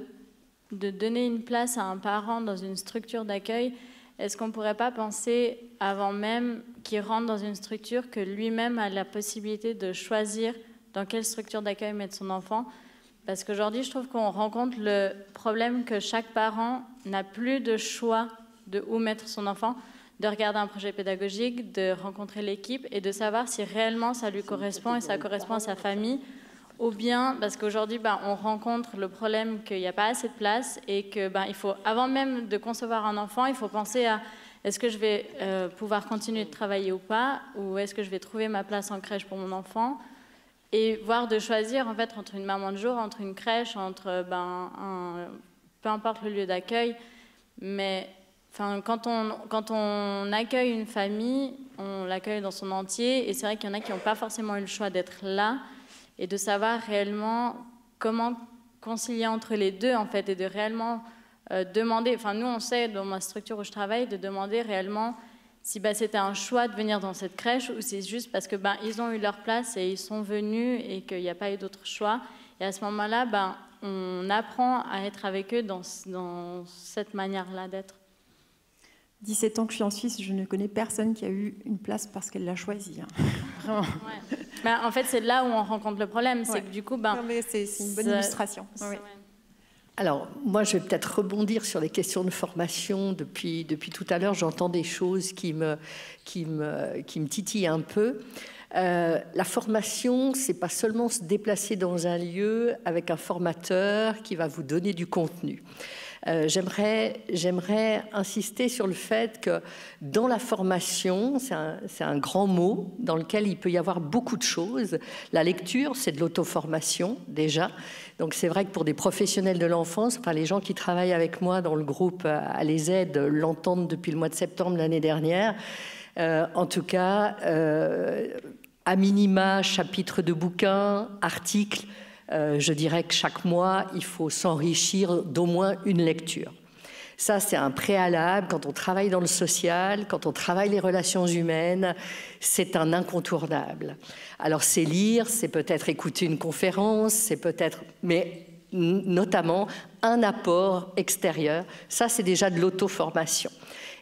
donner une place à un parent dans une structure d'accueil, est-ce qu'on ne pourrait pas penser, avant même qu'il rentre dans une structure, que lui-même a la possibilité de choisir dans quelle structure d'accueil mettre son enfant? Parce qu'aujourd'hui, je trouve qu'on rencontre le problème que chaque parent n'a plus de choix de où mettre son enfant, de regarder un projet pédagogique, de rencontrer l'équipe et de savoir si réellement ça lui correspond et ça correspond à sa famille. Ou bien, parce qu'aujourd'hui, on rencontre le problème qu'il n'y a pas assez de place et que, il faut, avant même de concevoir un enfant, il faut penser à est-ce que je vais pouvoir continuer de travailler ou pas, ou est-ce que je vais trouver ma place en crèche pour mon enfant, et voire de choisir en fait entre une maman de jour, entre une crèche, entre peu importe le lieu d'accueil. Mais quand on accueille une famille, on l'accueille dans son entier, et c'est vrai qu'il y en a qui n'ont pas forcément eu le choix d'être là, et de savoir réellement comment concilier entre les deux, en fait, et de réellement demander, enfin nous on sait dans ma structure où je travaille, de demander réellement si c'était un choix de venir dans cette crèche ou c'est juste parce que ils ont eu leur place et ils sont venus et qu'il n'y a pas eu d'autre choix. Et à ce moment-là, on apprend à être avec eux dans cette manière-là d'être. 17 ans que je suis en Suisse, je ne connais personne qui a eu une place parce qu'elle l'a choisie. Hein. Vraiment. Ouais. En fait, c'est là où on rencontre le problème, c'est que du coup... non, mais c'est une bonne illustration. Oui. Alors, moi, je vais peut-être rebondir sur les questions de formation. Depuis tout à l'heure, j'entends des choses qui me titillent un peu. La formation, c'est pas seulement se déplacer dans un lieu avec un formateur qui va vous donner du contenu. J'aimerais insister sur le fait que dans la formation, c'est un grand mot dans lequel il peut y avoir beaucoup de choses. La lecture, c'est de l'auto-formation déjà. Donc c'est vrai que pour des professionnels de l'enfance, enfin les gens qui travaillent avec moi dans le groupe à les aides l'entendent depuis le mois de septembre l'année dernière. En tout cas, à minima, chapitre de bouquins, articles, je dirais que chaque mois, il faut s'enrichir d'au moins une lecture. Ça, c'est un préalable. Quand on travaille dans le social, quand on travaille les relations humaines, c'est un incontournable. Alors, c'est lire, c'est peut-être écouter une conférence, c'est peut-être... mais notamment un apport extérieur. Ça, c'est déjà de l'auto-formation.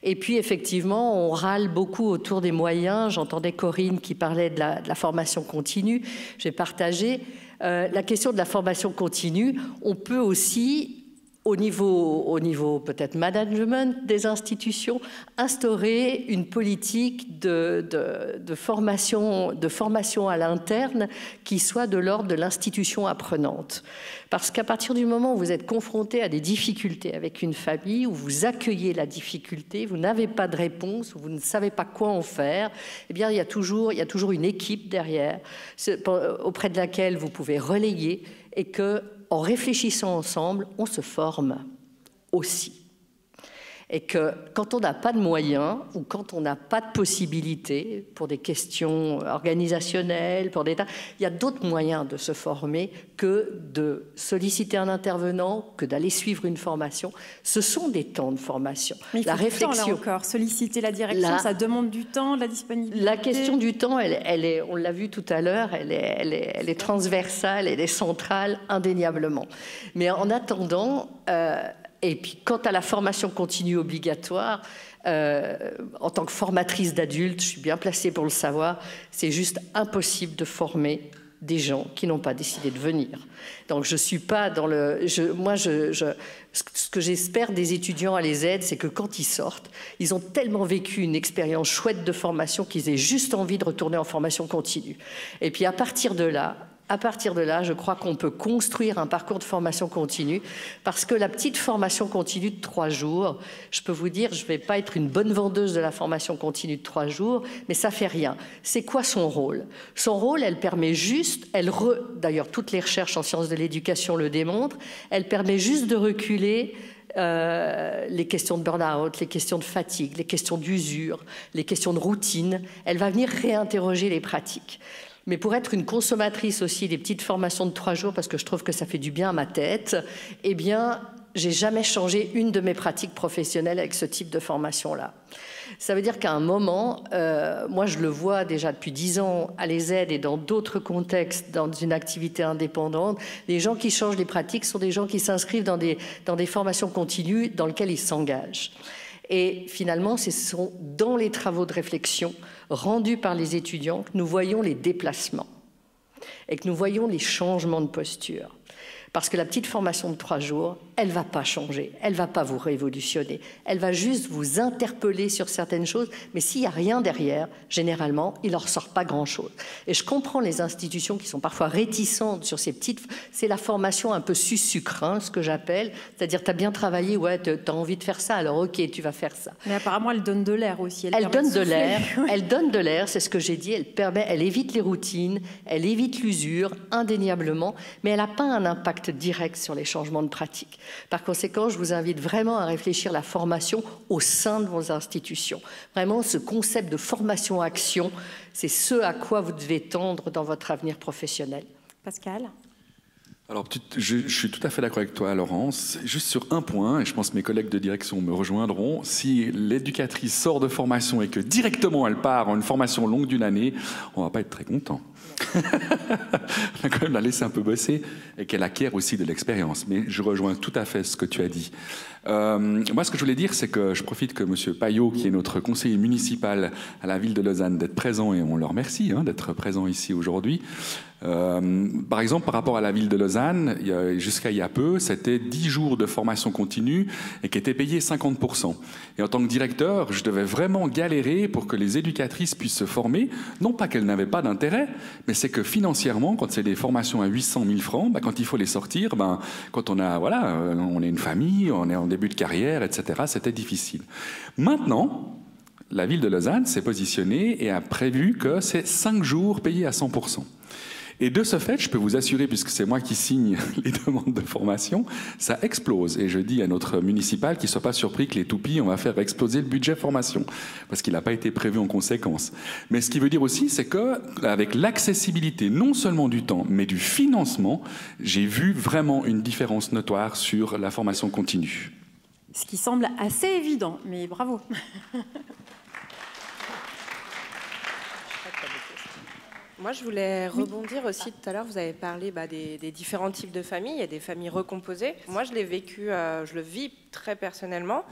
Et puis, effectivement, on râle beaucoup autour des moyens. J'entendais Corinne qui parlait de la formation continue. J'ai partagé la question de la formation continue. On peut aussi, au niveau peut-être management des institutions, instaurer une politique de formation à l'interne qui soit de l'ordre de l'institution apprenante. Parce qu'à partir du moment où vous êtes confronté à des difficultés avec une famille, où vous accueillez la difficulté, vous n'avez pas de réponse, où vous ne savez pas quoi en faire, eh bien, il y a toujours une équipe derrière auprès de laquelle vous pouvez relayer et que, en réfléchissant ensemble, on se forme aussi. Et que quand on n'a pas de moyens ou quand on n'a pas de possibilités pour des questions organisationnelles, il y a d'autres moyens de se former que de solliciter un intervenant, que d'aller suivre une formation. Ce sont des temps de formation. Mais il faut du temps, là encore. Solliciter la direction, ça demande du temps, de la disponibilité. La question du temps, elle est, on l'a vu tout à l'heure, elle est transversale, elle est centrale, indéniablement. Mais en attendant... et puis, quant à la formation continue obligatoire, en tant que formatrice d'adultes, je suis bien placée pour le savoir, c'est juste impossible de former des gens qui n'ont pas décidé de venir. Donc, je ne suis pas dans le... ce que j'espère des étudiants à les aides, c'est que quand ils sortent, ils ont tellement vécu une expérience chouette de formation qu'ils aient juste envie de retourner en formation continue. Et puis, à partir de là, je crois qu'on peut construire un parcours de formation continue parce que la petite formation continue de 3 jours, je peux vous dire, je ne vais pas être une bonne vendeuse de la formation continue de 3 jours, mais ça ne fait rien. C'est quoi son rôle? Son rôle, elle permet juste, d'ailleurs toutes les recherches en sciences de l'éducation le démontrent, elle permet juste de reculer les questions de burn-out, les questions de fatigue, les questions d'usure, les questions de routine. Elle va venir réinterroger les pratiques. Mais pour être une consommatrice aussi des petites formations de 3 jours, parce que je trouve que ça fait du bien à ma tête, eh bien, j'ai jamais changé une de mes pratiques professionnelles avec ce type de formation-là. Ça veut dire qu'à un moment, moi je le vois déjà depuis 10 ans à les aides et dans d'autres contextes, dans une activité indépendante, les gens qui changent les pratiques sont des gens qui s'inscrivent dans des formations continues dans lesquelles ils s'engagent. Et finalement, ce sont dans les travaux de réflexion rendus par les étudiants que nous voyons les déplacements et que nous voyons les changements de posture. Parce que la petite formation de 3 jours, elle ne va pas changer, elle ne va pas vous révolutionner, elle va juste vous interpeller sur certaines choses, mais s'il n'y a rien derrière, généralement, il n'en ressort pas grand-chose. Et je comprends les institutions qui sont parfois réticentes sur ces petites... C'est la formation un peu sucre, ce que j'appelle, c'est-à-dire tu as bien travaillé, ouais, tu as envie de faire ça, alors ok, tu vas faire ça. Mais apparemment, elle donne de l'air aussi. Elle donne de l'air, elle donne de l'air, c'est ce que j'ai dit, elle évite les routines, elle évite l'usure, indéniablement, mais elle n'a pas un impact direct sur les changements de pratique. Par conséquent, je vous invite vraiment à réfléchir la formation au sein de vos institutions. Vraiment, ce concept de formation-action, c'est ce à quoi vous devez tendre dans votre avenir professionnel. Pascal ? Alors, je suis tout à fait d'accord avec toi, Laurence. Juste sur un point, et je pense que mes collègues de direction me rejoindront, si l'éducatrice sort de formation et que directement elle part en une formation longue d'une année, on ne va pas être très content. On va quand même la laisser un peu bosser et qu'elle acquiert aussi de l'expérience. Mais je rejoins tout à fait ce que tu as dit. Moi, ce que je voulais dire, c'est que je profite que M. Payot, qui est notre conseiller municipal à la ville de Lausanne, d'être présent, et on le remercie d'être présent ici aujourd'hui. Par exemple, par rapport à la ville de Lausanne, jusqu'à il y a peu, c'était 10 jours de formation continue et qui étaient payés 50%. Et en tant que directeur, je devais vraiment galérer pour que les éducatrices puissent se former. Non pas qu'elles n'avaient pas d'intérêt, mais c'est que financièrement, quand c'est des formations à 800 000 francs, quand il faut les sortir, quand on a, on est une famille, on est en début de carrière, etc., c'était difficile. Maintenant, la ville de Lausanne s'est positionnée et a prévu que c'est 5 jours payés à 100%. Et de ce fait, je peux vous assurer, puisque c'est moi qui signe les demandes de formation, ça explose. Et je dis à notre municipal qu'il ne soit pas surpris que les toupies, on va faire exploser le budget formation, parce qu'il n'a pas été prévu en conséquence. Mais ce qui veut dire aussi, c'est qu'avec l'accessibilité, non seulement du temps, mais du financement, j'ai vu vraiment une différence notoire sur la formation continue. Ce qui semble assez évident, mais bravo. Moi, je voulais rebondir aussi. Tout à l'heure, vous avez parlé des différents types de familles. Il y a des familles recomposées. Moi, je l'ai vécu, je le vis très personnellement.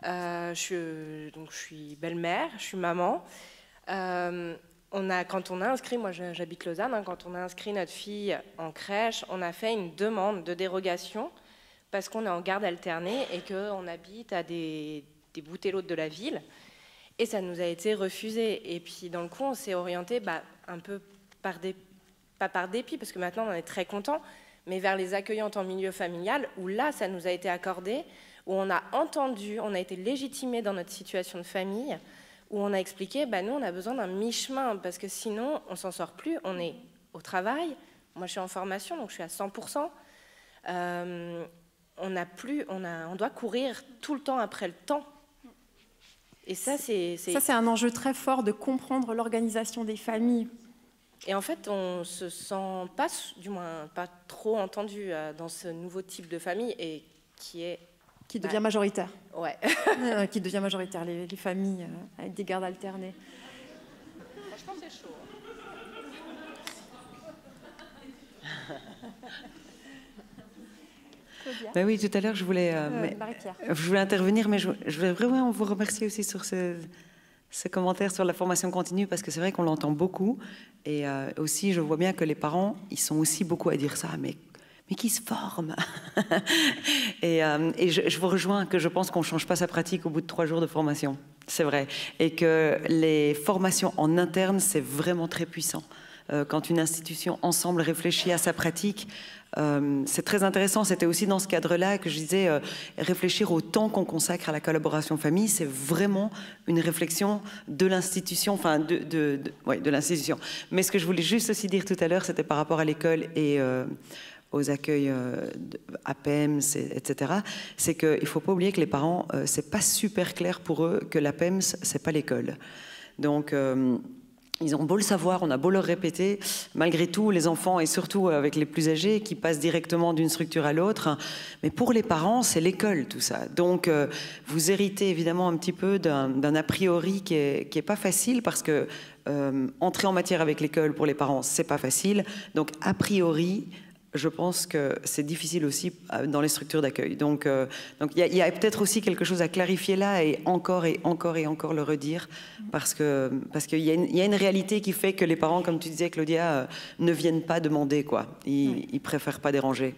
Je suis belle-mère, je suis maman. Quand on a inscrit, moi j'habite Lausanne, quand on a inscrit notre fille en crèche, on a fait une demande de dérogation parce qu'on est en garde alternée et qu'on habite à des bouts et l'autre de la ville. Et ça nous a été refusé. Et puis, dans le coup, on s'est orienté un peu pas par dépit, parce que maintenant, on en est très content, mais vers les accueillantes en milieu familial, où là, ça nous a été accordé, où on a entendu, on a été légitimé dans notre situation de famille, où on a expliqué, nous, on a besoin d'un mi-chemin, parce que sinon, on s'en sort plus. On est au travail. Moi, je suis en formation, donc je suis à 100%. On doit courir tout le temps après le temps. Et ça, c'est un enjeu très fort de comprendre l'organisation des familles. Et en fait, on se sent pas, du moins pas trop entendu dans ce nouveau type de famille et qui devient majoritaire. Ouais. Qui devient majoritaire, les familles avec des gardes alternées. Franchement, c'est chaud. Ben oui, tout à l'heure, je voulais intervenir, mais je voulais vraiment vous remercier aussi sur ce commentaire sur la formation continue, parce que c'est vrai qu'on l'entend beaucoup. Et aussi, je vois bien que les parents, ils sont aussi beaucoup à dire ça, mais qui se forment. Et je vous rejoins que je pense qu'on ne change pas sa pratique au bout de 3 jours de formation. C'est vrai. Et que les formations en interne, c'est vraiment très puissant. Quand une institution ensemble réfléchit à sa pratique, c'est très intéressant. C'était aussi dans ce cadre-là que je disais réfléchir au temps qu'on consacre à la collaboration famille, c'est vraiment une réflexion de l'institution, enfin de l'institution. Mais ce que je voulais juste aussi dire tout à l'heure, c'était par rapport à l'école et aux accueils APEMS, etc., c'est qu'il ne faut pas oublier que les parents, c'est pas super clair pour eux que l'APEMS, c'est pas l'école. Donc ils ont beau le savoir, on a beau leur répéter, malgré tout, les enfants, et surtout avec les plus âgés, qui passent directement d'une structure à l'autre, mais pour les parents, c'est l'école, tout ça. Donc, vous héritez évidemment un petit peu d'un a priori qui est pas facile, parce que entrer en matière avec l'école pour les parents, c'est pas facile. Donc, a priori, je pense que c'est difficile aussi dans les structures d'accueil. Donc il y a peut-être aussi quelque chose à clarifier là, et encore le redire, parce qu'il y a une réalité qui fait que les parents, comme tu disais, Claudia, ne viennent pas demander, quoi. Ils préfèrent pas déranger.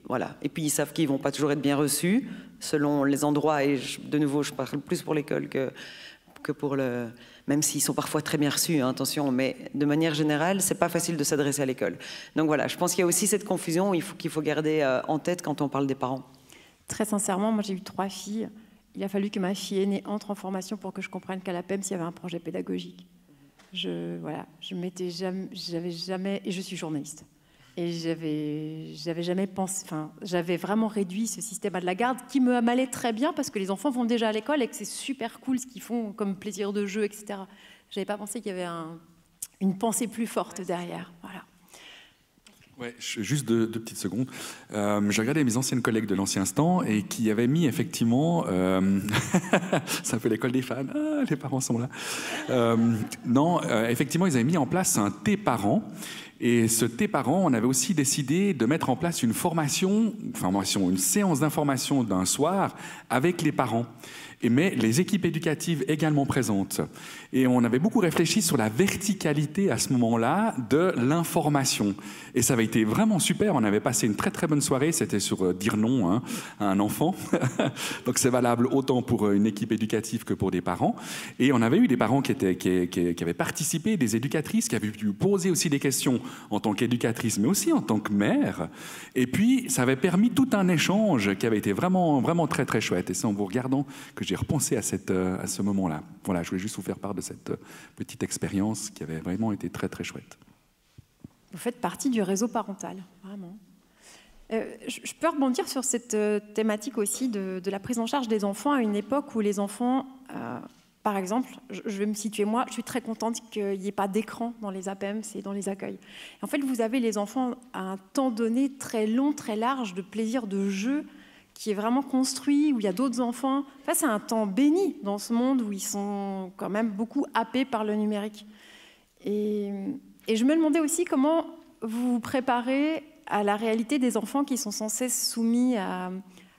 Voilà. Et puis ils savent qu'ils vont pas toujours être bien reçus selon les endroits. Et de nouveau, je parle plus pour l'école que pour le... Même s'ils sont parfois très bien reçus, attention, mais de manière générale, c'est pas facile de s'adresser à l'école. Donc voilà, je pense qu'il y a aussi cette confusion qu'il faut garder en tête quand on parle des parents. Très sincèrement, moi j'ai eu 3 filles. Il a fallu que ma fille aînée entre en formation pour que je comprenne qu'à l'APEMS, il y avait un projet pédagogique. J'avais jamais... Et je suis journaliste. Et j'avais jamais pensé... Enfin, j'avais vraiment réduit ce système à de la garde qui me m'allait très bien parce que les enfants vont déjà à l'école et que c'est super cool ce qu'ils font comme plaisir de jeu, etc. J'avais pas pensé qu'il y avait une pensée plus forte derrière. Voilà. Ouais, juste deux petites secondes. J'ai regardé mes anciennes collègues de l'ancien instant et qui avaient mis effectivement... c'est un peu l'école des fans. Ah, les parents sont là. Effectivement, ils avaient mis en place un thé parent. Et ce thé parent, on avait aussi décidé de mettre en place une une séance d'information d'un soir avec les parents. Mais les équipes éducatives également présentes. Et on avait beaucoup réfléchi sur la verticalité à ce moment-là de l'information. Et ça avait été vraiment super. On avait passé une très très bonne soirée. C'était sur dire non à un enfant. Donc c'est valable autant pour une équipe éducative que pour des parents. Et on avait eu des parents qui avaient participé, des éducatrices qui avaient pu poser aussi des questions en tant qu'éducatrice, mais aussi en tant que mère. Et puis ça avait permis tout un échange qui avait été vraiment vraiment très très chouette. Et c'est en vous regardant que j'ai repensé à ce moment-là. Voilà, je voulais juste vous faire part de cette petite expérience qui avait vraiment été très très chouette. Vous faites partie du réseau parental, vraiment. Je peux rebondir sur cette thématique aussi de la prise en charge des enfants à une époque où les enfants, par exemple, je vais me situer moi, je suis très contente qu'il n'y ait pas d'écran dans les APM, c'est dans les accueils. En fait, vous avez les enfants à un temps donné très long, très large de plaisir de jeu, qui est vraiment construit, où il y a d'autres enfants. Enfin, c'est un temps béni dans ce monde où ils sont quand même beaucoup happés par le numérique. Et je me demandais aussi comment vous vous préparez à la réalité des enfants qui sont sans cesse soumis à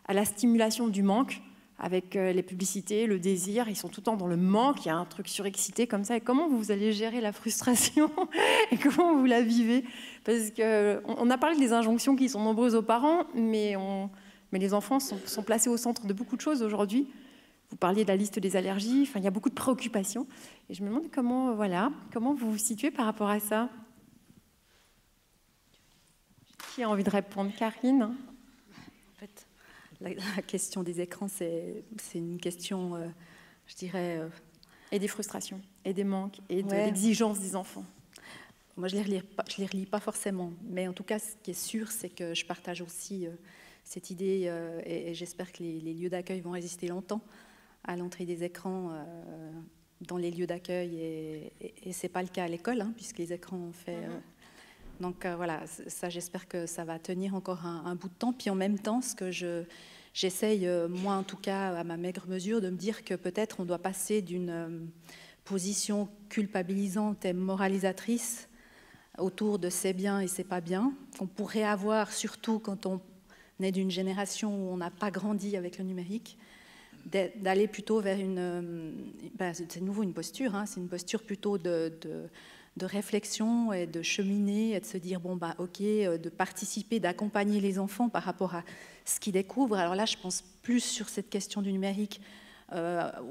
la stimulation du manque, avec les publicités, le désir. Ils sont tout le temps dans le manque, il y a un truc surexcité comme ça. Et comment vous allez gérer la frustration et comment vous la vivez? Parce qu'on a parlé des injonctions qui sont nombreuses aux parents, mais les enfants sont placés au centre de beaucoup de choses aujourd'hui. Vous parliez de la liste des allergies, enfin, il y a beaucoup de préoccupations. Et je me demande comment vous vous situez par rapport à ça. Qui a envie de répondre? Karine? En fait, la question des écrans, c'est une question, je dirais... Et des frustrations, et des manques, et de l'exigence des enfants. Moi, je les relis pas forcément. Mais en tout cas, ce qui est sûr, c'est que je partage aussi... cette idée, et j'espère que les lieux d'accueil vont résister longtemps à l'entrée des écrans dans les lieux d'accueil, et ce n'est pas le cas à l'école, puisque les écrans ont fait... Donc voilà, ça, j'espère que ça va tenir encore un bout de temps. Puis en même temps, ce que j'essaye, moi en tout cas, à ma maigre mesure, de me dire que peut-être on doit passer d'une position culpabilisante et moralisatrice autour de c'est bien et c'est pas bien, qu'on pourrait avoir, surtout quand on est d'une génération où on n'a pas grandi avec le numérique, d'aller plutôt vers c'est de nouveau une posture, c'est une posture plutôt de réflexion et de cheminer et de se dire, ok, de participer, d'accompagner les enfants par rapport à ce qu'ils découvrent. Alors là, je pense plus sur cette question du numérique à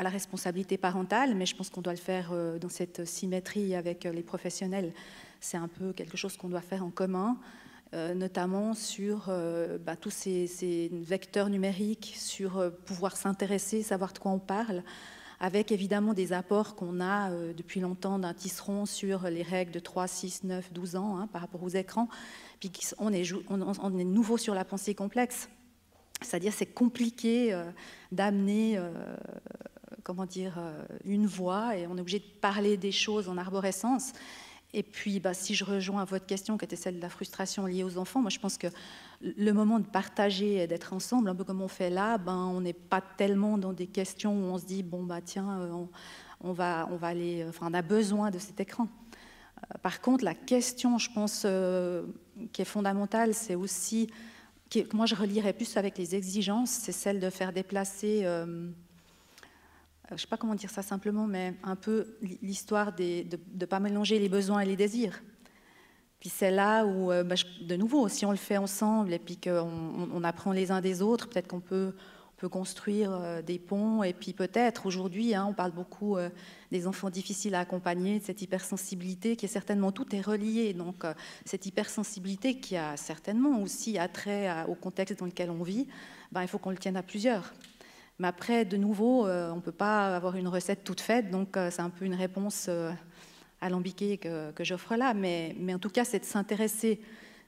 la responsabilité parentale, mais je pense qu'on doit le faire dans cette symétrie avec les professionnels. C'est un peu quelque chose qu'on doit faire en commun, notamment sur tous ces vecteurs numériques, sur pouvoir s'intéresser, savoir de quoi on parle, avec évidemment des apports qu'on a depuis longtemps d'un tisseron sur les règles de 3, 6, 9, 12 ans par rapport aux écrans. Puis on est nouveau sur la pensée complexe. C'est-à-dire c'est compliqué d'amener une voix, et on est obligé de parler des choses en arborescence. Et puis, si je rejoins votre question, qui était celle de la frustration liée aux enfants, moi je pense que le moment de partager et d'être ensemble, un peu comme on fait là, on n'est pas tellement dans des questions où on se dit, tiens, on va aller... Enfin, on a besoin de cet écran. Par contre, la question, je pense, qui est fondamentale, c'est aussi... que moi je relierais plus avec les exigences, c'est celle de faire déplacer... je ne sais pas comment dire ça simplement, mais un peu l'histoire de ne pas mélanger les besoins et les désirs. Puis c'est là où, de nouveau, si on le fait ensemble et puis qu'on apprend les uns des autres, peut-être qu'on peut construire des ponts. Et puis peut-être, aujourd'hui, on parle beaucoup des enfants difficiles à accompagner, de cette hypersensibilité qui est certainement, tout est relié. Donc cette hypersensibilité qui a certainement aussi attrait au contexte dans lequel on vit, il faut qu'on le tienne à plusieurs. Mais après, de nouveau, on ne peut pas avoir une recette toute faite, donc c'est un peu une réponse alambiquée que j'offre là. Mais en tout cas, c'est de s'intéresser.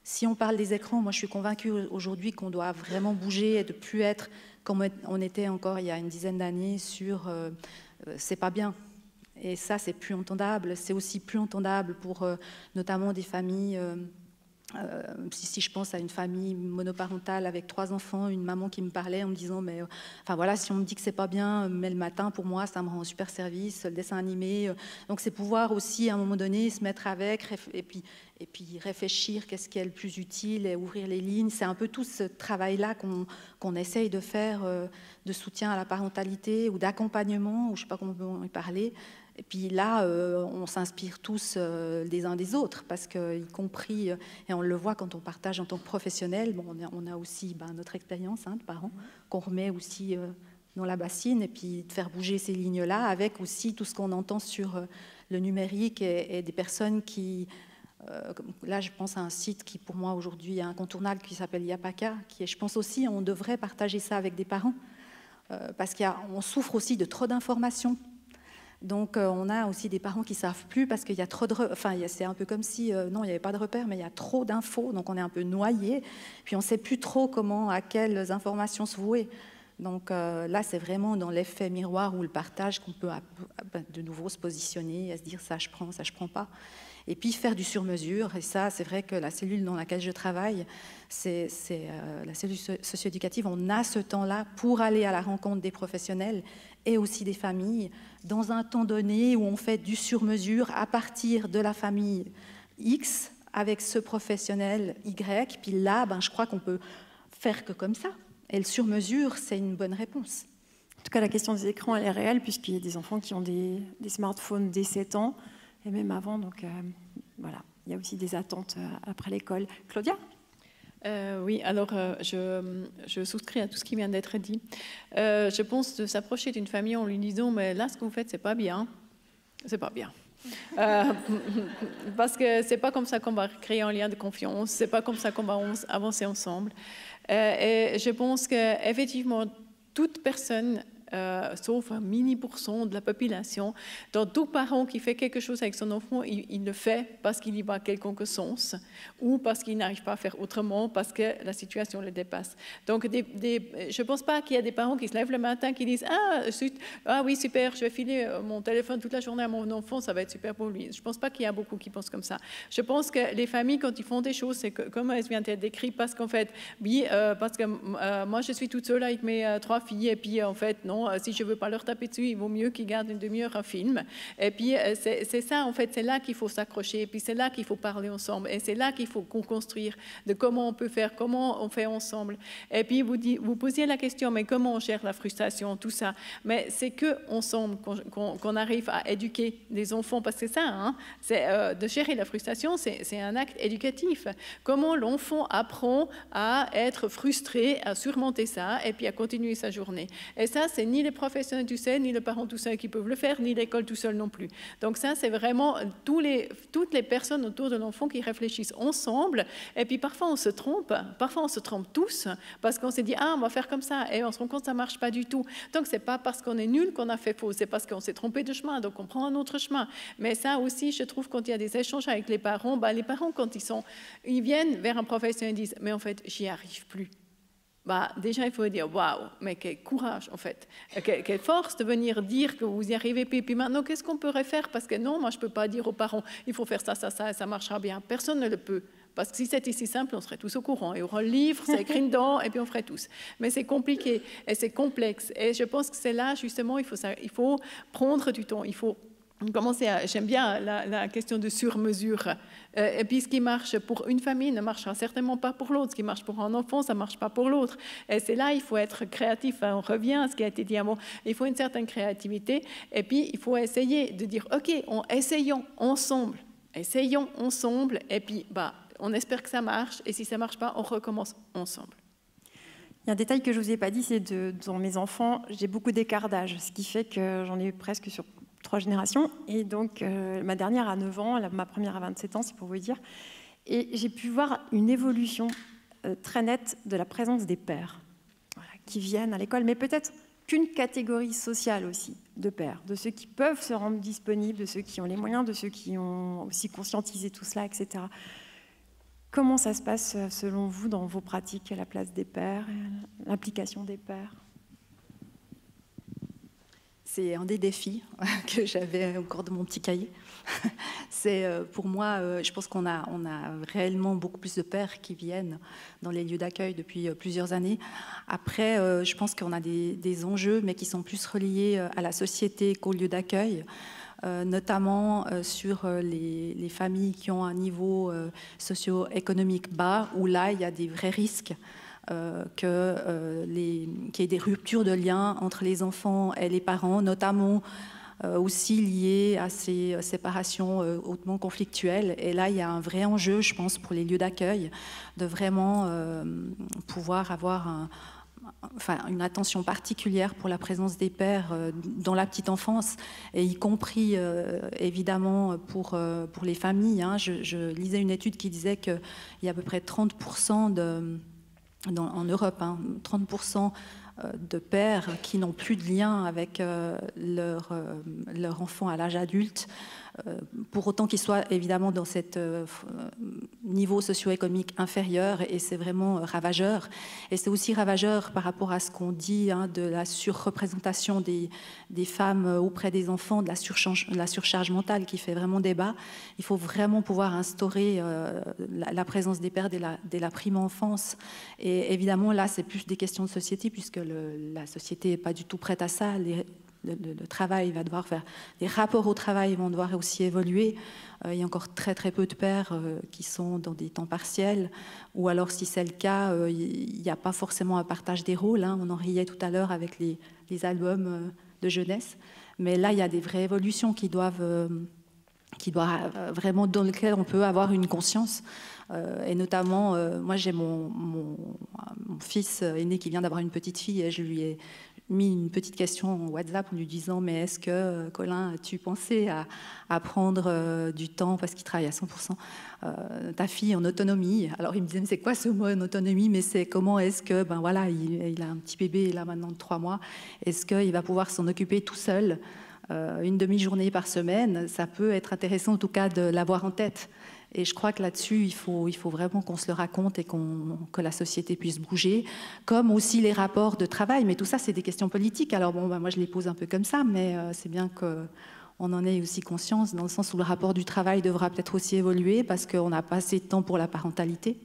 Si on parle des écrans, moi je suis convaincue aujourd'hui qu'on doit vraiment bouger et de ne plus être comme on était encore il y a une dizaine d'années sur c'est pas bien. Et ça, c'est plus entendable. C'est aussi plus entendable pour notamment des familles Si je pense à une famille monoparentale avec 3 enfants, une maman qui me parlait en me disant mais enfin voilà, si on me dit que c'est pas bien, mais le matin pour moi ça me rend super service, le dessin animé, donc c'est pouvoir aussi à un moment donné se mettre avec et puis réfléchir qu'est-ce qui est le plus utile et ouvrir les lignes. C'est un peu tout ce travail-là qu'on essaye de faire, de soutien à la parentalité ou d'accompagnement, ou je sais pas comment on peut y parler. Et puis là, on s'inspire tous des uns des autres, parce que, y compris, et on le voit quand on partage en tant que professionnel, bon, on a aussi notre expérience de parents qu'on remet aussi dans la bassine, et puis de faire bouger ces lignes-là, avec aussi tout ce qu'on entend sur le numérique et des personnes qui... là, je pense à un site qui, pour moi, aujourd'hui, est incontournable, qui s'appelle Yapaka, qui est, je pense aussi, on devrait partager ça avec des parents, parce qu'on souffre aussi de trop d'informations. Donc, on a aussi des parents qui ne savent plus parce qu'il y a trop de... Enfin, c'est un peu comme si, non, il n'y avait pas de repères, mais il y a trop d'infos, donc on est un peu noyé. Puis on ne sait plus trop comment, à quelles informations se vouer. Donc là, c'est vraiment dans l'effet miroir ou le partage qu'on peut de nouveau se positionner et se dire ça, je prends pas. Et puis faire du sur-mesure. Et ça, c'est vrai que la cellule dans laquelle je travaille, c'est la cellule socio-éducative. On a ce temps-là pour aller à la rencontre des professionnels et aussi des familles, dans un temps donné où on fait du sur-mesure à partir de la famille X avec ce professionnel Y. Puis là, je crois qu'on peut faire que comme ça. Et le sur-mesure, c'est une bonne réponse. En tout cas, la question des écrans, elle est réelle, puisqu'il y a des enfants qui ont des smartphones dès 7 ans, et même avant. Donc voilà, il y a aussi des attentes après l'école. Claudia ? Oui, alors je souscris à tout ce qui vient d'être dit. Je pense de s'approcher d'une famille en lui disant mais là, ce que vous faites, c'est pas bien. C'est pas bien. Parce que c'est pas comme ça qu'on va créer un lien de confiance, c'est pas comme ça qu'on va avancer ensemble. Et je pense qu'effectivement, toute personne, sauf un mini% de la population, dans tout parent qui fait quelque chose avec son enfant, il le fait parce qu'il y voit quelconque sens ou parce qu'il n'arrive pas à faire autrement, parce que la situation le dépasse. Donc, je ne pense pas qu'il y a des parents qui se lèvent le matin qui disent ah oui, super, je vais filer mon téléphone toute la journée à mon enfant, ça va être super pour lui. Je ne pense pas qu'il y a beaucoup qui pensent comme ça. Je pense que les familles, quand ils font des choses, c'est comme elles viennent d'être décrites, parce qu'en fait, oui, parce que moi, je suis toute seule avec mes 3 filles, et puis en fait, non, si je ne veux pas leur taper dessus, il vaut mieux qu'ils gardent une demi-heure un film. Et puis, c'est ça, en fait, c'est là qu'il faut s'accrocher, et puis c'est là qu'il faut parler ensemble, et c'est là qu'il faut construire de comment on peut faire, comment on fait ensemble. Et puis, vous posiez la question, mais comment on gère la frustration, tout ça. Mais c'est qu'ensemble qu'on arrive à éduquer les enfants, parce que c'est ça, de gérer la frustration, c'est un acte éducatif. Comment l'enfant apprend à être frustré, à surmonter ça, et puis à continuer sa journée. Et ça, c'est ni les professionnels tout seuls, ni les parents tout seuls qui peuvent le faire, ni l'école tout seul non plus. Donc ça, c'est vraiment toutes les personnes autour de l'enfant qui réfléchissent ensemble. Et puis parfois, on se trompe tous, parce qu'on s'est dit, on va faire comme ça, et on se rend compte que ça ne marche pas du tout. Donc, ce n'est pas parce qu'on est nul qu'on a fait faux, c'est parce qu'on s'est trompé de chemin, donc on prend un autre chemin. Mais ça aussi, je trouve, quand il y a des échanges avec les parents, quand ils viennent vers un professionnel et disent, mais en fait, j'y arrive plus. Déjà, il faut dire, waouh, mais quel courage, en fait. Quelle force de venir dire que vous y arrivez. Puis maintenant, qu'est-ce qu'on pourrait faire? Parce que non, moi, je ne peux pas dire aux parents, il faut faire ça, et ça marchera bien. Personne ne le peut. Parce que si c'était si simple, on serait tous au courant. Et on aura le livre, c'est écrit dedans, et puis on ferait tous. Mais c'est compliqué, et c'est complexe. Et je pense que c'est là, justement, il faut prendre du temps. Il faut commencer à... J'aime bien la question de sur-mesure. Et puis, ce qui marche pour une famille ne marchera certainement pas pour l'autre. Ce qui marche pour un enfant, ça ne marche pas pour l'autre. Et c'est là, il faut être créatif. On revient à ce qui a été dit avant. Il faut une certaine créativité. Et puis, il faut essayer de dire, OK, essayons ensemble. Essayons ensemble. Et puis, on espère que ça marche. Et si ça ne marche pas, on recommence ensemble. Il y a un détail que je ne vous ai pas dit, c'est dans mes enfants, j'ai beaucoup d'écart d'âge. Ce qui fait que j'en ai presque sur 3 générations. Et donc, ma dernière a 9 ans, ma première a 27 ans, c'est pour vous dire. Et j'ai pu voir une évolution très nette de la présence des pères qui viennent à l'école, mais peut-être qu'une catégorie sociale aussi de pères, de ceux qui peuvent se rendre disponibles, de ceux qui ont les moyens, de ceux qui ont aussi conscientisé tout cela, etc. Comment ça se passe, selon vous, dans vos pratiques, à la place des pères, l'implication des pères ? c'est un des défis que j'avais encore dans mon petit cahier. C'est pour moi, je pense qu'on a réellement beaucoup plus de pères qui viennent dans les lieux d'accueil depuis plusieurs années. Après, je pense qu'on a des enjeux, mais qui sont plus reliés à la société qu'au lieu d'accueil. Notamment sur les familles qui ont un niveau socio-économique bas, où là, il y a des vrais risques qu'il y ait des ruptures de liens entre les enfants et les parents, notamment aussi liées à ces séparations hautement conflictuelles. Et là, il y a un vrai enjeu, je pense, pour les lieux d'accueil, de vraiment pouvoir avoir une attention particulière pour la présence des pères dans la petite enfance, et y compris évidemment pour les familles. Je lisais une étude qui disait qu'il y a à peu près 30% en Europe, 30% de pères qui n'ont plus de lien avec leur enfant à l'âge adulte, pour autant qu'ils soient évidemment dans ce niveau socio-économique inférieur, et c'est vraiment ravageur. Et c'est aussi ravageur par rapport à ce qu'on dit de la surreprésentation des femmes auprès des enfants, de la surcharge mentale qui fait vraiment débat. Il faut vraiment pouvoir instaurer la présence des pères dès la prime enfance. Et évidemment, là, c'est plus des questions de société, puisque la société n'est pas du tout prête à ça. Le travail va devoir faire, les rapports au travail vont devoir aussi évoluer. Il y a encore très très peu de pères qui sont dans des temps partiels, ou alors si c'est le cas, il n'y a pas forcément un partage des rôles. On en riait tout à l'heure avec les albums de jeunesse, mais là il y a des vraies évolutions qui doivent vraiment, dans lesquelles on peut avoir une conscience. Et notamment, moi j'ai mon fils aîné qui vient d'avoir une petite fille, et je lui ai mis une petite question en WhatsApp en lui disant: mais est-ce que, Colin, as-tu pensé à prendre du temps, parce qu'il travaille à 100%, ta fille en autonomie? Alors il me disait: mais c'est quoi ce mot en autonomie? Mais c'est comment est-ce que, il a un petit bébé là maintenant de 3 mois, est-ce qu'il va pouvoir s'en occuper tout seul une demi-journée par semaine? Ça peut être intéressant en tout cas de l'avoir en tête. Et je crois que là-dessus, il faut vraiment qu'on se le raconte, et que la société puisse bouger, comme aussi les rapports de travail. Mais tout ça, c'est des questions politiques. Alors moi, je les pose un peu comme ça, mais c'est bien qu'on en ait aussi conscience, dans le sens où le rapport du travail devra peut-être aussi évoluer, parce qu'on n'a pas assez de temps pour la parentalité.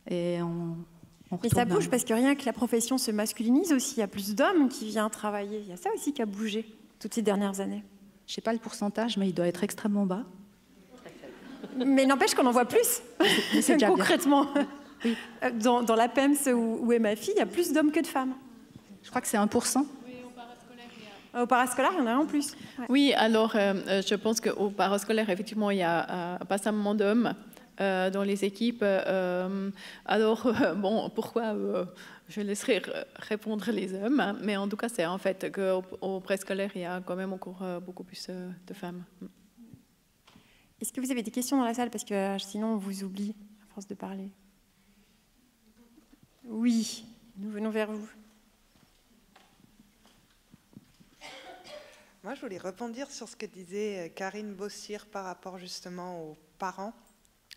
Et mais ça bouge, parce que rien que la profession se masculinise aussi. Il y a plus d'hommes qui viennent travailler. Il y a ça aussi qui a bougé toutes ces dernières années. Je ne sais pas le pourcentage, mais il doit être extrêmement bas. Mais n'empêche qu'on en voit plus, concrètement. Oui. Dans la PEMS où est ma fille, il y a plus d'hommes que de femmes. Je crois que c'est 1%. Au parascolaire, il y en a en plus. Ouais. Oui, alors je pense qu'au parascolaire, effectivement, il y a pas seulement d'hommes dans les équipes. Pourquoi je laisserai répondre les hommes, mais en tout cas, c'est en fait qu'au préscolaire, il y a quand même encore beaucoup plus de femmes. Est-ce que vous avez des questions dans la salle? Parce que sinon, on vous oublie à force de parler. Oui, nous venons vers vous. Moi, je voulais rebondir sur ce que disait Karine Bossir par rapport justement aux parents.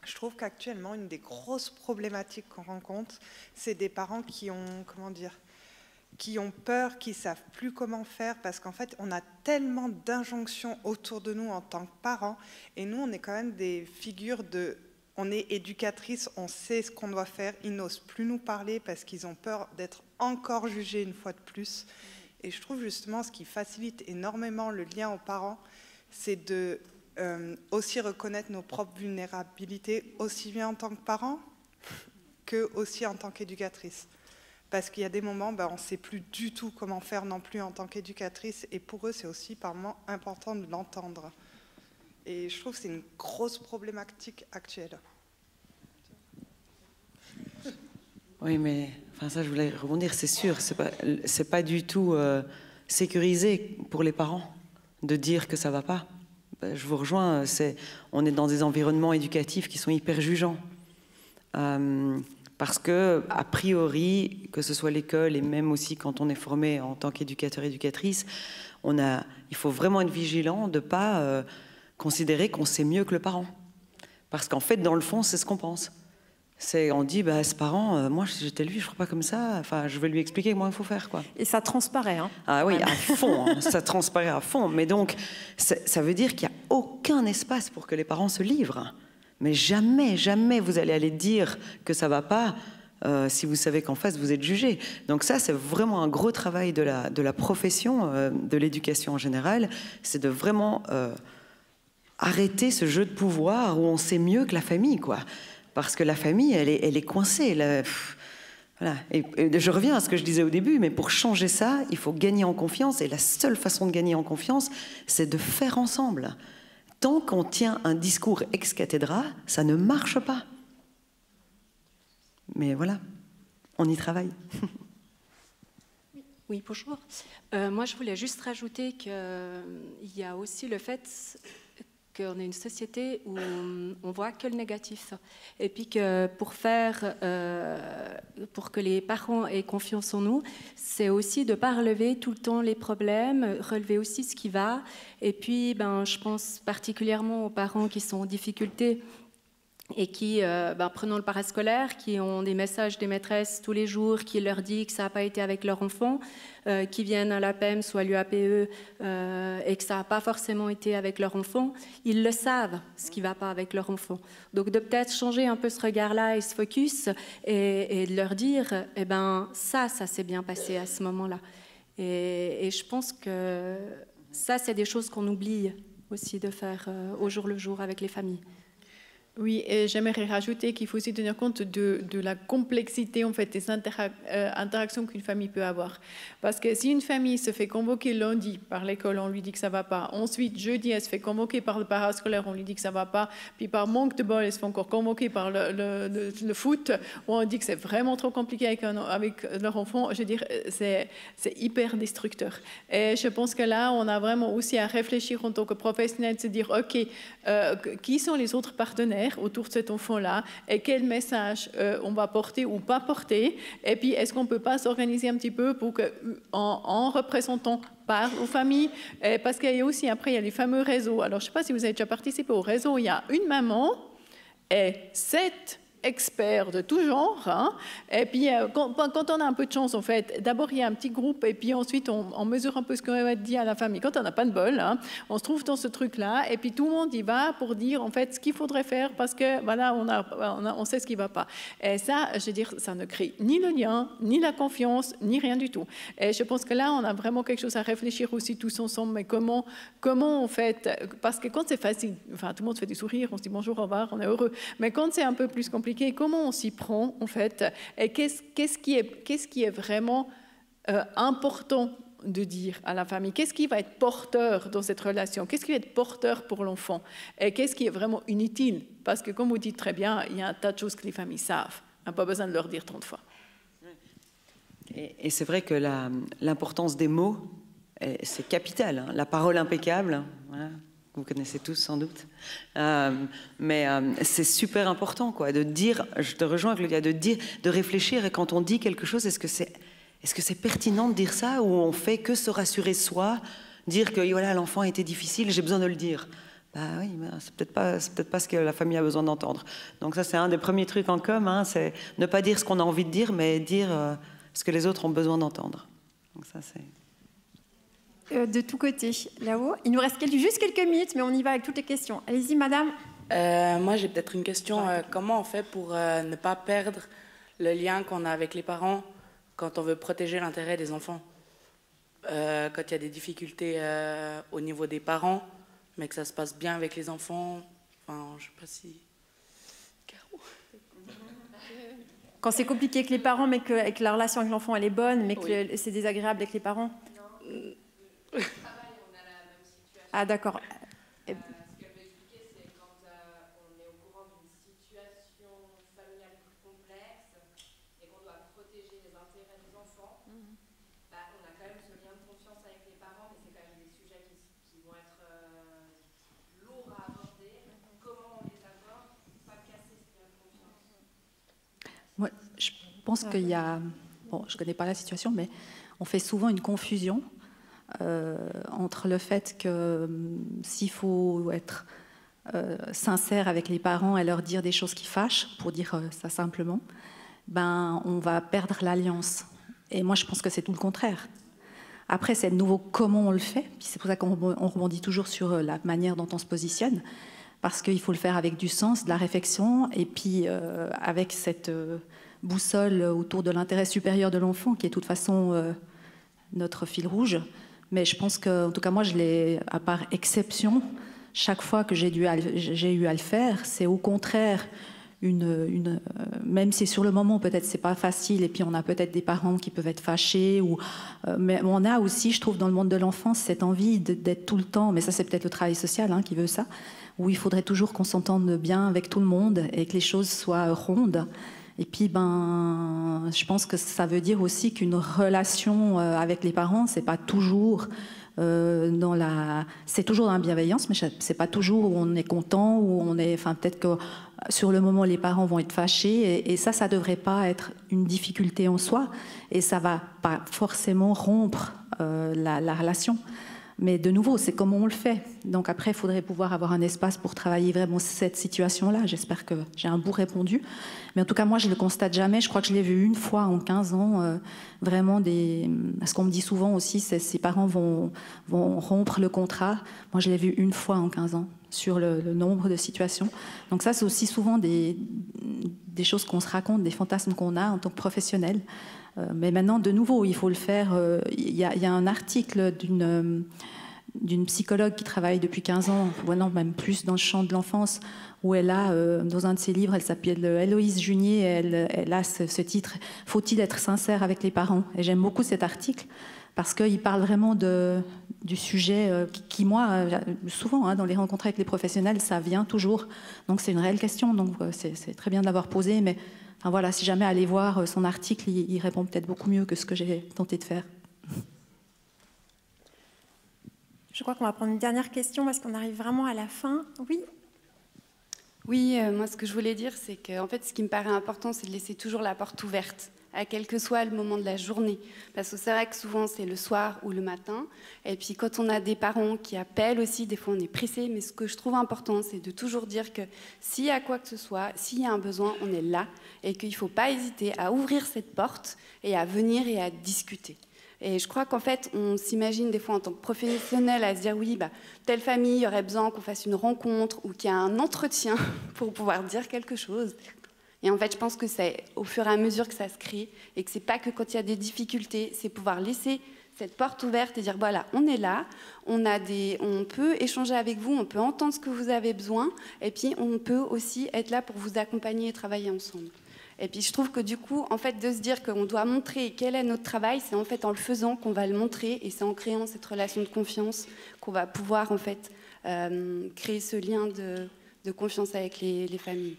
Je trouve qu'actuellement, une des grosses problématiques qu'on rencontre, c'est des parents qui ont, qui ont peur, qui ne savent plus comment faire, parce qu'en fait, on a tellement d'injonctions autour de nous en tant que parents, et nous, on est quand même des figures de... On est éducatrices, on sait ce qu'on doit faire, ils n'osent plus nous parler parce qu'ils ont peur d'être encore jugés une fois de plus. Et je trouve justement ce qui facilite énormément le lien aux parents, c'est de aussi reconnaître nos propres vulnérabilités, aussi bien en tant que parents que aussi en tant qu'éducatrice. Parce qu'il y a des moments, on ne sait plus du tout comment faire non plus en tant qu'éducatrice, et pour eux, c'est aussi par moments important de l'entendre. Et je trouve que c'est une grosse problématique actuelle. Oui, mais ça, je voulais rebondir, c'est sûr, c'est pas du tout sécurisé pour les parents de dire que ça ne va pas. Je vous rejoins, on est dans des environnements éducatifs qui sont hyper jugeants. Parce que, a priori, que ce soit l'école et même aussi quand on est formé en tant qu'éducateur, éducatrice, il faut vraiment être vigilant de ne pas considérer qu'on sait mieux que le parent. Parce qu'en fait, dans le fond, c'est ce qu'on pense. On dit, bah, ce parent, moi j'étais lui, je ne ferai pas comme ça, enfin, je vais lui expliquer comment il faut faire, quoi. Et ça transparaît, hein. Ah oui, à fond, hein, ça transparaît à fond. Mais donc, ça veut dire qu'il n'y a aucun espace pour que les parents se livrent. Mais jamais, jamais vous allez aller dire que ça ne va pas si vous savez qu'en face, vous êtes jugé. Donc ça, c'est vraiment un gros travail de la profession, de l'éducation en général, c'est de vraiment arrêter ce jeu de pouvoir où on sait mieux que la famille, quoi. Parce que la famille, elle est coincée. Voilà. Et je reviens à ce que je disais au début, mais pour changer ça, il faut gagner en confiance. Et la seule façon de gagner en confiance, c'est de faire ensemble. Tant qu'on tient un discours ex cathedra, ça ne marche pas. Mais voilà, on y travaille. Oui, bonjour. Moi, je voulais juste rajouter qu'il y a aussi le fait qu'on est une société où on voit que le négatif. Et puis que pour que les parents aient confiance en nous, c'est aussi de ne pas relever tout le temps les problèmes, relever aussi ce qui va. Et puis, je pense particulièrement aux parents qui sont en difficulté et qui, prenons le parascolaire, qui ont des messages des maîtresses tous les jours, qui leur disent que ça n'a pas été avec leur enfant, qui viennent à l'APEMS ou à l'UAPE et que ça n'a pas forcément été avec leur enfant, ils le savent, ce qui ne va pas avec leur enfant. Donc de peut-être changer un peu ce regard-là et ce focus et de leur dire, ça s'est bien passé à ce moment-là. Et je pense que ça, c'est des choses qu'on oublie aussi de faire au jour le jour avec les familles. Oui, et j'aimerais rajouter qu'il faut aussi tenir compte de la complexité en fait, des interactions qu'une famille peut avoir. Parce que si une famille se fait convoquer lundi par l'école, on lui dit que ça ne va pas. Ensuite, jeudi, elle se fait convoquer par le parascolaire, on lui dit que ça ne va pas. Puis par manque de bol, elle se fait encore convoquer par le foot, où on dit que c'est vraiment trop compliqué avec leur enfant. Je veux dire, c'est hyper destructeur. Et je pense que là, on a vraiment aussi à réfléchir en tant que professionnel, de se dire, OK, qui sont les autres partenaires autour de cet enfant-là et quel message on va porter ou pas porter, et puis est-ce qu'on ne peut pas s'organiser un petit peu pour que, en représentant parle aux familles, parce qu'il y a aussi, après, il y a les fameux réseaux. Alors, je ne sais pas si vous avez déjà participé au réseau, il y a une maman et 7 experts de tout genre, hein. Et puis quand on a un peu de chance, en fait, d'abord il y a un petit groupe et puis ensuite on mesure un peu ce qu'on va dire à la famille. Quand on n'a pas de bol, hein, on se trouve dans ce truc-là et puis tout le monde y va pour dire en fait ce qu'il faudrait faire parce que voilà, on sait ce qui ne va pas. Et ça, je veux dire, ça ne crée ni le lien, ni la confiance, ni rien du tout. Et je pense que là, on a vraiment quelque chose à réfléchir aussi tous ensemble, mais comment en fait, parce que quand c'est facile, enfin tout le monde fait des sourires, on se dit bonjour, au revoir, on est heureux, mais quand c'est un peu plus compliqué, comment on s'y prend en fait, et qu'est-ce qui est vraiment important de dire à la famille, qu'est-ce qui va être porteur dans cette relation, qu'est-ce qui va être porteur pour l'enfant et qu'est-ce qui est vraiment inutile, parce que comme vous dites très bien, il y a un tas de choses que les familles savent, on n'a pas besoin de leur dire 30 fois. Et c'est vrai que l'importance des mots, c'est capital, hein. La parole impeccable, voilà. Vous connaissez tous sans doute, mais c'est super important, quoi, de dire. Je te rejoins, Claudia, de réfléchir. Et quand on dit quelque chose, est-ce que c'est pertinent de dire ça, ou on fait que se rassurer soi, dire que voilà, l'enfant a été difficile, j'ai besoin de le dire. Bah oui, mais c'est peut-être pas ce que la famille a besoin d'entendre. Donc ça, c'est un des premiers trucs en com, hein, c'est ne pas dire ce qu'on a envie de dire, mais dire ce que les autres ont besoin d'entendre. Donc ça, c'est de tous côtés, là-haut. Il nous reste juste quelques minutes, mais on y va avec toutes les questions. Allez-y, madame. Moi, j'ai peut-être une question. Comment on fait pour ne pas perdre le lien qu'on a avec les parents quand on veut protéger l'intérêt des enfants, quand il y a des difficultés au niveau des parents, mais que ça se passe bien avec les enfants? Enfin, je ne sais pas si... Quand c'est compliqué avec les parents, mais que la relation avec l'enfant, elle est bonne, mais que c'est désagréable avec les parents? Ah, d'accord. Ce qu'elle veut expliquer, c'est quand on est au courant d'une situation familiale plus complexe et qu'on doit protéger les intérêts des enfants, on a quand même ce lien de confiance avec les parents, mais c'est quand même des sujets qui vont être lourds à aborder. Comment on les aborde pour pas casser ce lien de confiance? Moi, je pense qu'il y a... Bon, je ne connais pas la situation, mais on fait souvent une confusion entre le fait que s'il faut être sincère avec les parents et leur dire des choses qui fâchent, pour dire ça simplement, ben, on va perdre l'alliance. Et moi, je pense que c'est tout le contraire. Après, c'est de nouveau comment on le fait. Puis c'est pour ça qu'on rebondit toujours sur la manière dont on se positionne, parce qu'il faut le faire avec du sens, de la réflexion, et puis avec cette boussole autour de l'intérêt supérieur de l'enfant, qui est de toute façon notre fil rouge. Mais je pense que, en tout cas, moi, je l'ai, à part exception, chaque fois que j'ai eu à le faire, c'est au contraire même si sur le moment peut-être c'est pas facile, et puis on a peut-être des parents qui peuvent être fâchés, mais on a aussi, je trouve, dans le monde de l'enfance, cette envie d'être tout le temps, mais ça c'est peut-être le travail social qui veut ça, où il faudrait toujours qu'on s'entende bien avec tout le monde et que les choses soient rondes. Et puis, je pense que ça veut dire aussi qu'une relation avec les parents, c'est pas toujours c'est toujours dans la bienveillance, mais c'est pas toujours où on est content, où on est, peut-être que sur le moment les parents vont être fâchés, et ça devrait pas être une difficulté en soi, et ça va pas forcément rompre la relation. Mais de nouveau, c'est comment on le fait. Donc après, il faudrait pouvoir avoir un espace pour travailler vraiment cette situation-là. J'espère que j'ai un bout répondu. Mais en tout cas, moi, je ne le constate jamais. Je crois que je l'ai vu une fois en 15 ans. Vraiment, ce qu'on me dit souvent aussi, c'est que ses parents vont rompre le contrat. Moi, je l'ai vu une fois en 15 ans sur le nombre de situations. Donc ça, c'est aussi souvent des choses qu'on se raconte, des fantasmes qu'on a en tant que professionnel. Mais maintenant, de nouveau, il faut le faire. Il y a un article d'une psychologue qui travaille depuis 15 ans, non, même plus dans le champ de l'enfance, où elle a, dans un de ses livres, elle s'appelle Héloïse Junier, elle a ce titre « Faut-il être sincère avec les parents ?» Et j'aime beaucoup cet article, parce qu'il parle vraiment du sujet qui, moi, souvent, dans les rencontres avec les professionnels, ça vient toujours. Donc c'est une réelle question, donc c'est très bien de l'avoir posée, mais voilà, si jamais allez voir son article, il répond peut-être beaucoup mieux que ce que j'ai tenté de faire. Je crois qu'on va prendre une dernière question parce qu'on arrive vraiment à la fin. Oui. Oui, moi ce que je voulais dire, c'est qu'en fait, ce qui me paraît important, c'est de laisser toujours la porte ouverte, à quel que soit le moment de la journée. Parce que c'est vrai que souvent, c'est le soir ou le matin. Et puis, quand on a des parents qui appellent aussi, des fois, on est pressé. Mais ce que je trouve important, c'est de toujours dire que s'il y a quoi que ce soit, s'il y a un besoin, on est là. Et qu'il ne faut pas hésiter à ouvrir cette porte et à venir et à discuter. Et je crois qu'en fait, on s'imagine des fois en tant que professionnel à se dire oui, telle famille aurait besoin qu'on fasse une rencontre ou qu'il y a un entretien pour pouvoir dire quelque chose. Et en fait, je pense que c'est au fur et à mesure que ça se crée et que c'est pas que quand il y a des difficultés, c'est pouvoir laisser cette porte ouverte et dire voilà, on est là, on peut échanger avec vous, on peut entendre ce que vous avez besoin et puis on peut aussi être là pour vous accompagner et travailler ensemble. Et puis je trouve que du coup, en fait, de se dire qu'on doit montrer quel est notre travail, c'est en fait en le faisant qu'on va le montrer et c'est en créant cette relation de confiance qu'on va pouvoir en fait créer ce lien de confiance avec les familles.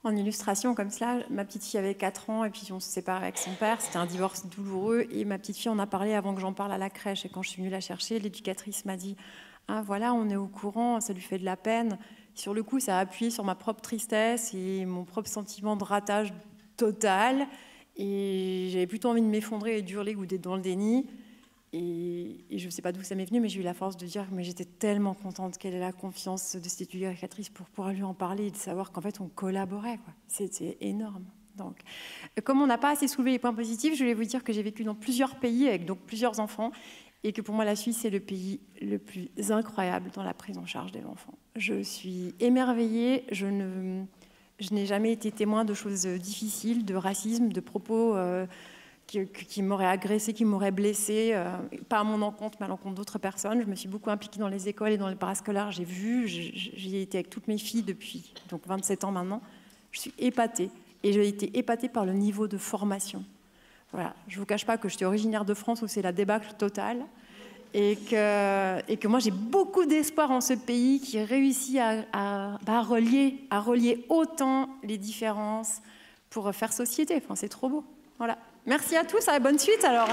En illustration comme cela, ma petite fille avait 4 ans et puis on se séparait avec son père, c'était un divorce douloureux et ma petite fille en a parlé avant que j'en parle à la crèche et quand je suis venue la chercher, l'éducatrice m'a dit « Ah voilà, on est au courant, ça lui fait de la peine ». Sur le coup, ça a appuyé sur ma propre tristesse et mon propre sentiment de ratage total. Et j'avais plutôt envie de m'effondrer et d'hurler ou d'être dans le déni. Et je ne sais pas d'où ça m'est venu, mais j'ai eu la force de dire mais j'étais tellement contente qu'elle ait la confiance de cette éducatrice pour pouvoir lui en parler et de savoir qu'en fait, on collaborait. C'était énorme. Donc, comme on n'a pas assez soulevé les points positifs, je voulais vous dire que j'ai vécu dans plusieurs pays avec donc plusieurs enfants. Et que pour moi, la Suisse est le pays le plus incroyable dans la prise en charge des enfants. Je suis émerveillée, je n'ai jamais été témoin de choses difficiles, de racisme, de propos qui m'auraient agressée, qui m'auraient blessée, pas à mon encontre, mais à l'encontre d'autres personnes. Je me suis beaucoup impliquée dans les écoles et dans les parascolaires. J'ai vu, j'y ai été avec toutes mes filles depuis donc 27 ans maintenant. Je suis épatée. Et j'ai été épatée par le niveau de formation. Voilà. Je ne vous cache pas que j'étais originaire de France où c'est la débâcle totale et que moi j'ai beaucoup d'espoir en ce pays qui réussit à relier autant les différences pour faire société. Enfin, c'est trop beau. Voilà. Merci à tous, à la bonne suite alors.